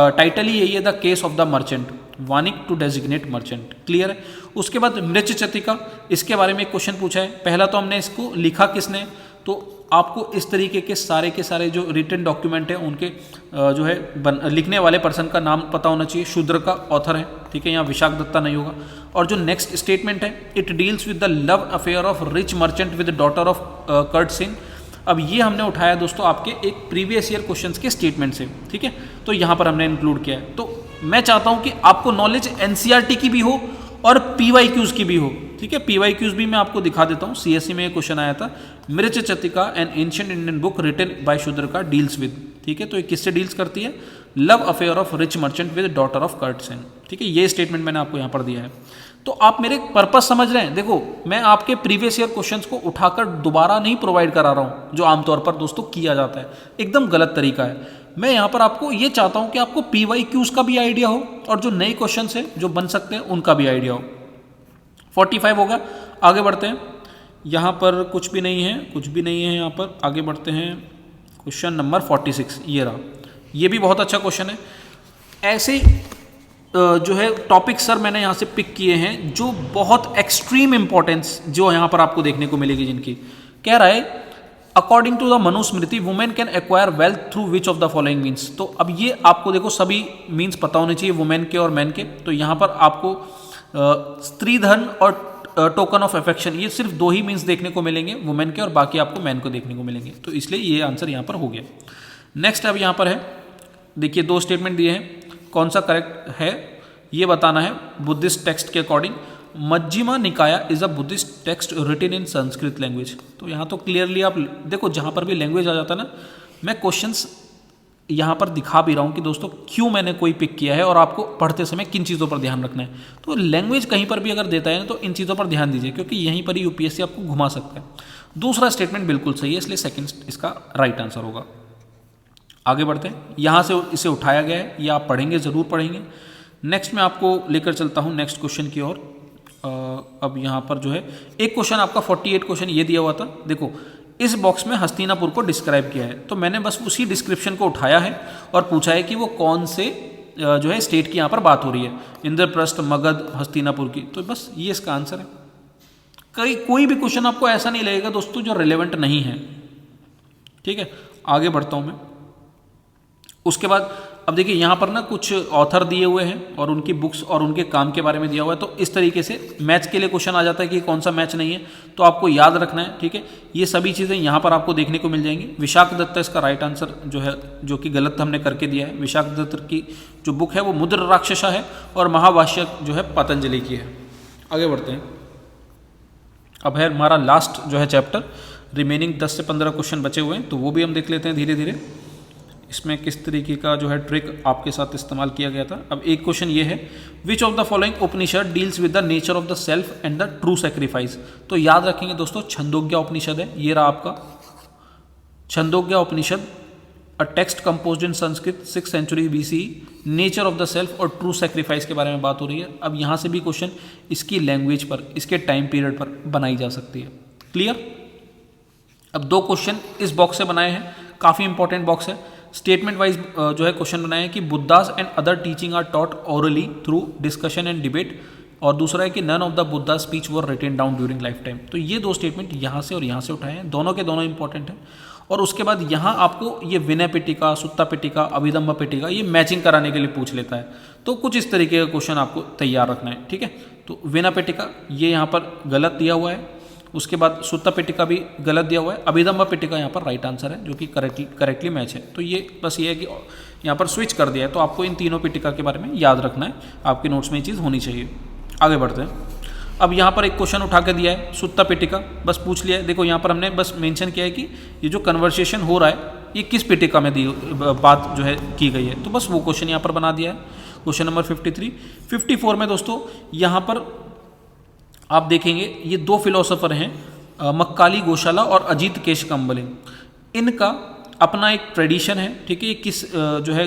टाइटल ही यही है, the case of the merchant. वानिक टू डेजिग्नेट मर्चेंट। क्लियर है। उसके बाद मृच्छचतिका, इसके बारे में एक क्वेश्चन पूछा है। पहला तो हमने इसको लिखा किसने, तो आपको इस तरीके के सारे जो रिटन डॉक्यूमेंट है उनके जो है लिखने वाले पर्सन का नाम पता होना चाहिए। शूद्र का ऑथर है, ठीक है, यहाँ विशाख दत्ता नहीं होगा। और जो नेक्स्ट स्टेटमेंट है, it deals with the love affair of rich merchant with daughter of कर्ट सिंह। अब ये हमने उठाया दोस्तों आपके एक प्रीवियस ईयर क्वेश्चंस के स्टेटमेंट से, ठीक है, तो यहाँ पर हमने इंक्लूड किया है। तो मैं चाहता हूँ कि आपको नॉलेज एनसीईआरटी की भी हो और पीवाईक्यूज की भी हो, ठीक है। पीवाईक्यूज भी मैं आपको दिखा देता हूँ। सीएससी में एक क्वेश्चन आया था, Mrichchhakatika an ancient Indian book written by Shudraka deals with, ठीक है, तो ये किससे डील्स करती है, love affair of rich merchant with daughter of कर्ट सिंह, ठीक है। ये स्टेटमेंट मैंने आपको यहाँ पर दिया है। तो आप मेरे पर्पस समझ रहे हैं। देखो मैं आपके प्रीवियस ईयर क्वेश्चंस को उठाकर दोबारा नहीं प्रोवाइड करा रहा हूँ, जो आमतौर पर दोस्तों किया जाता है, एकदम गलत तरीका है। मैं यहाँ पर आपको ये चाहता हूँ कि आपको पीवाईक्यूज का भी आइडिया हो और जो नए क्वेश्चन है जो बन सकते हैं उनका भी आइडिया हो। 45 होगा, आगे बढ़ते हैं। यहाँ पर कुछ भी नहीं है, कुछ भी नहीं है यहाँ पर। आगे बढ़ते हैं, क्वेश्चन नंबर 46 ये रहा। ये भी बहुत अच्छा क्वेश्चन है। ऐसे जो है टॉपिक सर मैंने यहाँ से पिक किए हैं जो बहुत एक्सट्रीम इंपॉर्टेंस जो यहाँ पर आपको देखने को मिलेगी, जिनकी कह रहा है according to the Manusmriti women can acquire wealth through which of the following means. तो अब ये आपको देखो सभी मीन्स पता होने चाहिए वुमेन के और मैन के। तो यहाँ पर आपको स्त्री धन और टोकन ऑफ अफेक्शन, ये सिर्फ दो ही मीन्स देखने को मिलेंगे वुमेन के, और बाकी आपको मैन को देखने को मिलेंगे। तो इसलिए ये आंसर यहाँ पर हो गया। नेक्स्ट अब यहाँ पर है, देखिए दो स्टेटमेंट दिए हैं, कौन सा करेक्ट है ये बताना है बुद्धिस्ट टेक्स्ट के according. Majjhima Nikaya is a Buddhist text written in Sanskrit language. तो यहाँ तो क्लियरली आप देखो, जहाँ पर भी लैंग्वेज आ जाता है ना, मैं क्वेश्चंस यहाँ पर दिखा भी रहा हूँ कि दोस्तों क्यों मैंने कोई पिक किया है और आपको पढ़ते समय किन चीज़ों पर ध्यान रखना है। तो लैंग्वेज कहीं पर भी अगर देता है तो इन चीज़ों पर ध्यान दीजिए, क्योंकि यहीं पर ही यूपीएससी आपको घुमा सकता है। दूसरा स्टेटमेंट बिल्कुल सही है, इसलिए सेकंड इसका राइट आंसर होगा। आगे बढ़ते हैं, यहाँ से इसे उठाया गया है, ये आप पढ़ेंगे, ज़रूर पढ़ेंगे। नेक्स्ट मैं आपको लेकर चलता हूँ नेक्स्ट क्वेश्चन की ओर। अब यहाँ पर जो है एक क्वेश्चन आपका 48 क्वेश्चन ये दिया हुआ था। देखो इस बॉक्स में हस्तिनापुर को डिस्क्राइब किया है, तो मैंने बस उसी डिस्क्रिप्शन को उठाया है और पूछा है कि वो कौन से जो है स्टेट की यहाँ पर बात हो रही है, इंद्रप्रस्थ, मगध, हस्तिनापुर की। तो बस ये इसका आंसर है। कोई भी क्वेश्चन आपको ऐसा नहीं लगेगा दोस्तों जो रिलेवेंट नहीं है, ठीक है। आगे बढ़ता हूँ मैं। उसके बाद अब देखिए यहाँ पर ना कुछ ऑथर दिए हुए हैं और उनकी बुक्स और उनके काम के बारे में दिया हुआ है। तो इस तरीके से मैच के लिए क्वेश्चन आ जाता है कि कौन सा मैच नहीं है, तो आपको याद रखना है, ठीक है। ये सभी चीज़ें यहाँ पर आपको देखने को मिल जाएंगी। विशाख दत्ता इसका राइट आंसर जो है, जो कि गलत हमने करके दिया है। विशाख दत्त की जो बुक है वो मुद्र राक्षसा है और महाभाष्य जो है पतंजलि की है। आगे बढ़ते हैं। अब है हमारा लास्ट जो है चैप्टर, रिमेनिंग 10 से 15 क्वेश्चन बचे हुए हैं, तो वो भी हम देख लेते हैं धीरे धीरे। इसमें किस तरीके का जो है ट्रिक आपके साथ इस्तेमाल किया गया था। अब एक क्वेश्चन ये है, which of the following Upanishad deals with the nature of the self and the true sacrifice. तो याद रखेंगे दोस्तों, छंदोग्या उपनिषद है, ये रहा आपका Chandogya Upanishad, a text composed in Sanskrit 6th century BCE, nature of the self और ट्रू सेक्रीफाइस के बारे में बात हो रही है। अब यहाँ से भी क्वेश्चन इसकी लैंग्वेज पर, इसके टाइम पीरियड पर बनाई जा सकती है। क्लियर। अब दो क्वेश्चन इस बॉक्स से बनाए हैं, काफ़ी इंपॉर्टेंट बॉक्स है। स्टेटमेंट वाइज जो है क्वेश्चन बनाए हैं कि Buddha's and other teaching are taught orally through discussion and debate, और दूसरा है कि none of the Buddha speech were written down during lifetime. तो ये दो स्टेटमेंट यहाँ से और यहाँ से उठाए हैं, दोनों के दोनों इंपॉर्टेंट हैं। और उसके बाद यहाँ आपको ये विनय पिटिका, सुत्ता पिटिका, अभिधम्म पिटिका ये मैचिंग कराने के लिए पूछ लेता है। तो कुछ इस तरीके का क्वेश्चन आपको तैयार रखना है, ठीक है। तो विनय पिटिका ये यहाँ पर गलत दिया हुआ है, उसके बाद सुत्ता पिटिका भी गलत दिया हुआ है, अभिधम्म पिटिका यहाँ पर राइट आंसर है, जो कि करेक्टली मैच है। तो ये बस ये है कि यहाँ पर स्विच कर दिया है, तो आपको इन तीनों पिटिका के बारे में याद रखना है, आपके नोट्स में ये चीज़ होनी चाहिए। आगे बढ़ते हैं। अब यहाँ पर एक क्वेश्चन उठा के दिया है, सुत्ता पिटिका, बस पूछ लिया है। देखो यहाँ पर हमने बस मेंशन किया है कि ये जो कन्वर्सेशन हो रहा है ये किस पिटिका में दी बात जो है की गई है, तो बस वो क्वेश्चन यहाँ पर बना दिया है। Question number 53। 54 में दोस्तों यहाँ पर आप देखेंगे ये दो फिलोसोफर हैं, मक्काली गोशाला और अजीत केश कंबले। इनका अपना एक ट्रेडिशन है, ठीक है। ये जो है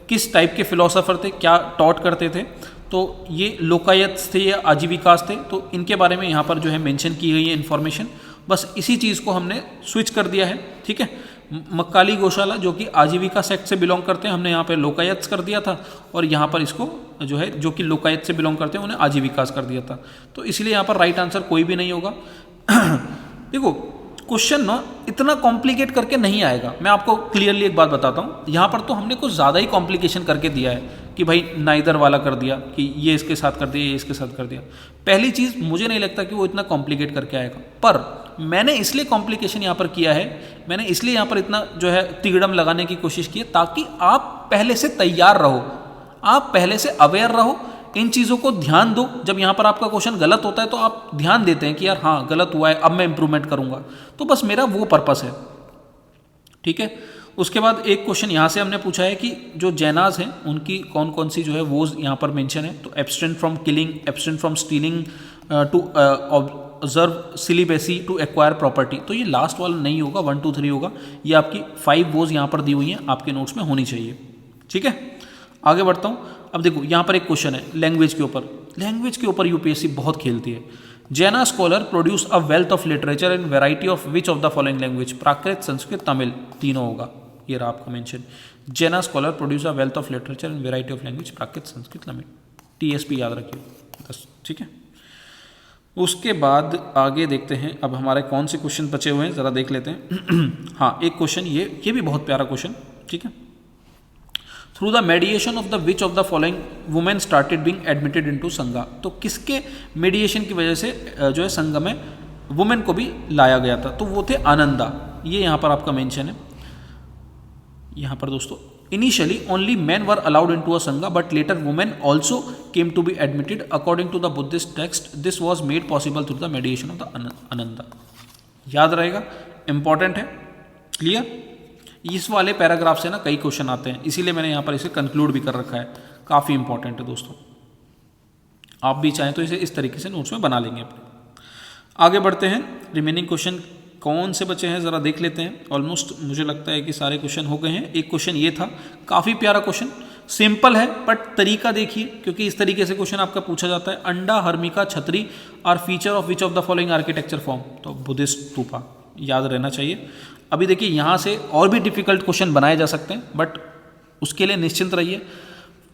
किस टाइप के फिलोसोफर थे, क्या टॉट करते थे, तो ये लोकायत थे या आजीविकास थे, तो इनके बारे में यहाँ पर जो है मेंशन की गई है इन्फॉर्मेशन। बस इसी चीज़ को हमने स्विच कर दिया है, ठीक है। मक्काली गौशाला जो कि आजीविका सेक्ट से बिलोंग करते हैं, हमने यहाँ पे लोकायत कर दिया था, और यहाँ पर इसको जो है जो कि लोकायत से बिलोंग करते हैं उन्हें आजीविकास कर दिया था। तो इसलिए यहाँ पर राइट आंसर कोई भी नहीं होगा। देखो क्वेश्चन ना इतना कॉम्प्लिकेट करके नहीं आएगा, मैं आपको क्लियरली एक बात बताता हूँ। यहाँ पर तो हमने कुछ ज़्यादा ही कॉम्प्लिकेशन करके दिया है कि भाई नाइदर वाला कर दिया, कि ये इसके साथ कर दिया, ये इसके साथ कर दिया। पहली चीज़ मुझे नहीं लगता कि वो इतना कॉम्प्लिकेट करके आएगा, पर मैंने इसलिए कॉम्प्लिकेशन यहाँ पर किया है, मैंने इसलिए यहाँ पर इतना जो है तिगड़म लगाने की कोशिश की है ताकि आप पहले से तैयार रहो, आप पहले से अवेयर रहो, इन चीज़ों को ध्यान दो। जब यहाँ पर आपका क्वेश्चन गलत होता है तो आप ध्यान देते हैं कि यार हाँ गलत हुआ है, अब मैं इंप्रूवमेंट करूँगा। तो बस मेरा वो पर्पस है, ठीक है। उसके बाद एक क्वेश्चन यहाँ से हमने पूछा है कि जो जैनाज हैं उनकी कौन कौन सी जो है वो यहाँ पर मेंशन है। तो abstain from killing, abstain from stealing, to observe celibacy, to acquire property. तो ये लास्ट वाला नहीं होगा, 1 2 3 होगा। ये आपकी 5 वोज यहाँ पर दी हुई हैं, आपके नोट्स में होनी चाहिए, ठीक है। आगे बढ़ता हूँ। अब देखो यहाँ पर एक क्वेश्चन है लैंग्वेज के ऊपर। लैंग्वेज के ऊपर यूपीएससी बहुत खेलती है। Jaina scholar produce a wealth of literature in variety of which of the following language, Prakrit, Sanskrit, Tamil, तीनों होगा। ये रहा आपका mention. Jaina scholar produce a wealth of literature in variety of language, Prakrit, Sanskrit, Tamil. TSP याद रखिए बस, ठीक है। उसके बाद आगे देखते हैं अब हमारे कौन से क्वेश्चन बचे हुए हैं, ज़रा देख लेते हैं। हाँ एक क्वेश्चन ये भी बहुत प्यारा क्वेश्चन, ठीक है। Through the mediation of the which of the following women started being admitted into संघा। तो किसके मेडिएशन की वजह से जो है संघ में वुमेन को भी लाया गया था, तो वो थे आनंदा। ये यहाँ पर आपका मेंशन है। यहाँ पर दोस्तों initially only man were allowed into a Sangha but later women also came to be admitted according to the Buddhist text. This was made possible through the mediation of the Ananda. याद रहेगा, इंपॉर्टेंट है, क्लियर। इस वाले पैराग्राफ से ना कई क्वेश्चन आते हैं, इसीलिए मैंने यहाँ पर इसे कंक्लूड भी कर रखा है। काफ़ी इंपॉर्टेंट है दोस्तों, आप भी चाहें तो इसे इस तरीके से नोट्स में बना लेंगे अपने। आगे बढ़ते हैं। रिमेनिंग क्वेश्चन कौन से बचे हैं ज़रा देख लेते हैं। ऑलमोस्ट मुझे लगता है कि सारे क्वेश्चन हो गए हैं। एक क्वेश्चन ये था, काफ़ी प्यारा क्वेश्चन, सिंपल है बट तरीका देखिए, क्योंकि इस तरीके से क्वेश्चन आपका पूछा जाता है। अंडा, हर्मिका, छतरी are feature of which of the following architecture form. तो बुद्धिस्ट स्तूपा याद रहना चाहिए। अभी देखिए यहाँ से और भी डिफिकल्ट क्वेश्चन बनाए जा सकते हैं, बट उसके लिए निश्चिंत रहिए,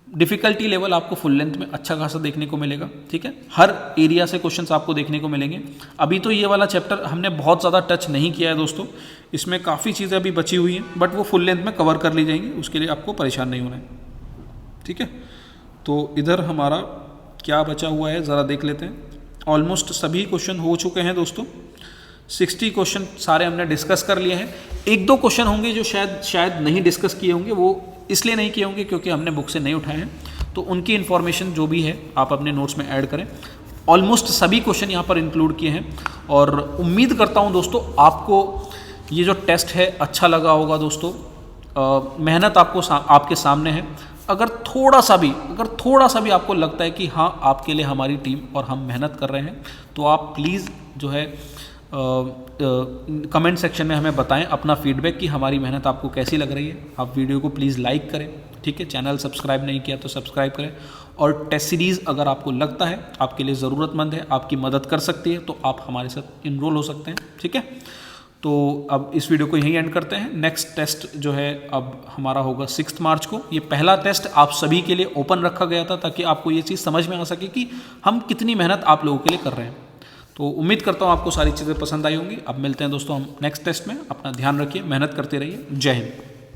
डिफिकल्टी लेवल आपको फुल लेंथ में अच्छा खासा देखने को मिलेगा, ठीक है। हर एरिया से क्वेश्चंस आपको देखने को मिलेंगे। अभी तो ये वाला चैप्टर हमने बहुत ज़्यादा टच नहीं किया है दोस्तों, इसमें काफ़ी चीज़ें अभी बची हुई हैं, बट वो फुल लेंथ में कवर कर ली जाएंगी, उसके लिए आपको परेशान नहीं होना है, ठीक है। तो इधर हमारा क्या बचा हुआ है ज़रा देख लेते हैं। ऑलमोस्ट सभी क्वेश्चन हो चुके हैं दोस्तों, 60 क्वेश्चन सारे हमने डिस्कस कर लिए हैं। 1 2 क्वेश्चन होंगे जो शायद नहीं डिस्कस किए होंगे, वो इसलिए नहीं किए होंगे क्योंकि हमने बुक से नहीं उठाए हैं, तो उनकी इन्फॉर्मेशन जो भी है आप अपने नोट्स में ऐड करें। ऑलमोस्ट सभी क्वेश्चन यहाँ पर इंक्लूड किए हैं, और उम्मीद करता हूँ दोस्तों आपको ये जो टेस्ट है अच्छा लगा होगा दोस्तों। मेहनत आपके सामने है। अगर थोड़ा सा भी आपको लगता है कि हाँ आपके लिए हमारी टीम और हम मेहनत कर रहे हैं, तो आप प्लीज़ जो है कमेंट सेक्शन में हमें बताएं अपना फीडबैक कि हमारी मेहनत आपको कैसी लग रही है। आप वीडियो को प्लीज़ लाइक करें, ठीक है। चैनल सब्सक्राइब नहीं किया तो सब्सक्राइब करें, और टेस्ट सीरीज़ अगर आपको लगता है आपके लिए ज़रूरतमंद है, आपकी मदद कर सकती है, तो आप हमारे साथ इनरोल हो सकते हैं, ठीक है। तो अब इस वीडियो को यहीं एंड करते हैं। नेक्स्ट टेस्ट जो है अब हमारा होगा 6 मार्च को। ये पहला टेस्ट आप सभी के लिए ओपन रखा गया था ताकि आपको ये चीज़ समझ में आ सके कि हम कितनी मेहनत आप लोगों के लिए कर रहे हैं। तो उम्मीद करता हूँ आपको सारी चीज़ें पसंद आई होंगी। अब मिलते हैं दोस्तों हम नेक्स्ट टेस्ट में। अपना ध्यान रखिए, मेहनत करते रहिए। जय हिंद।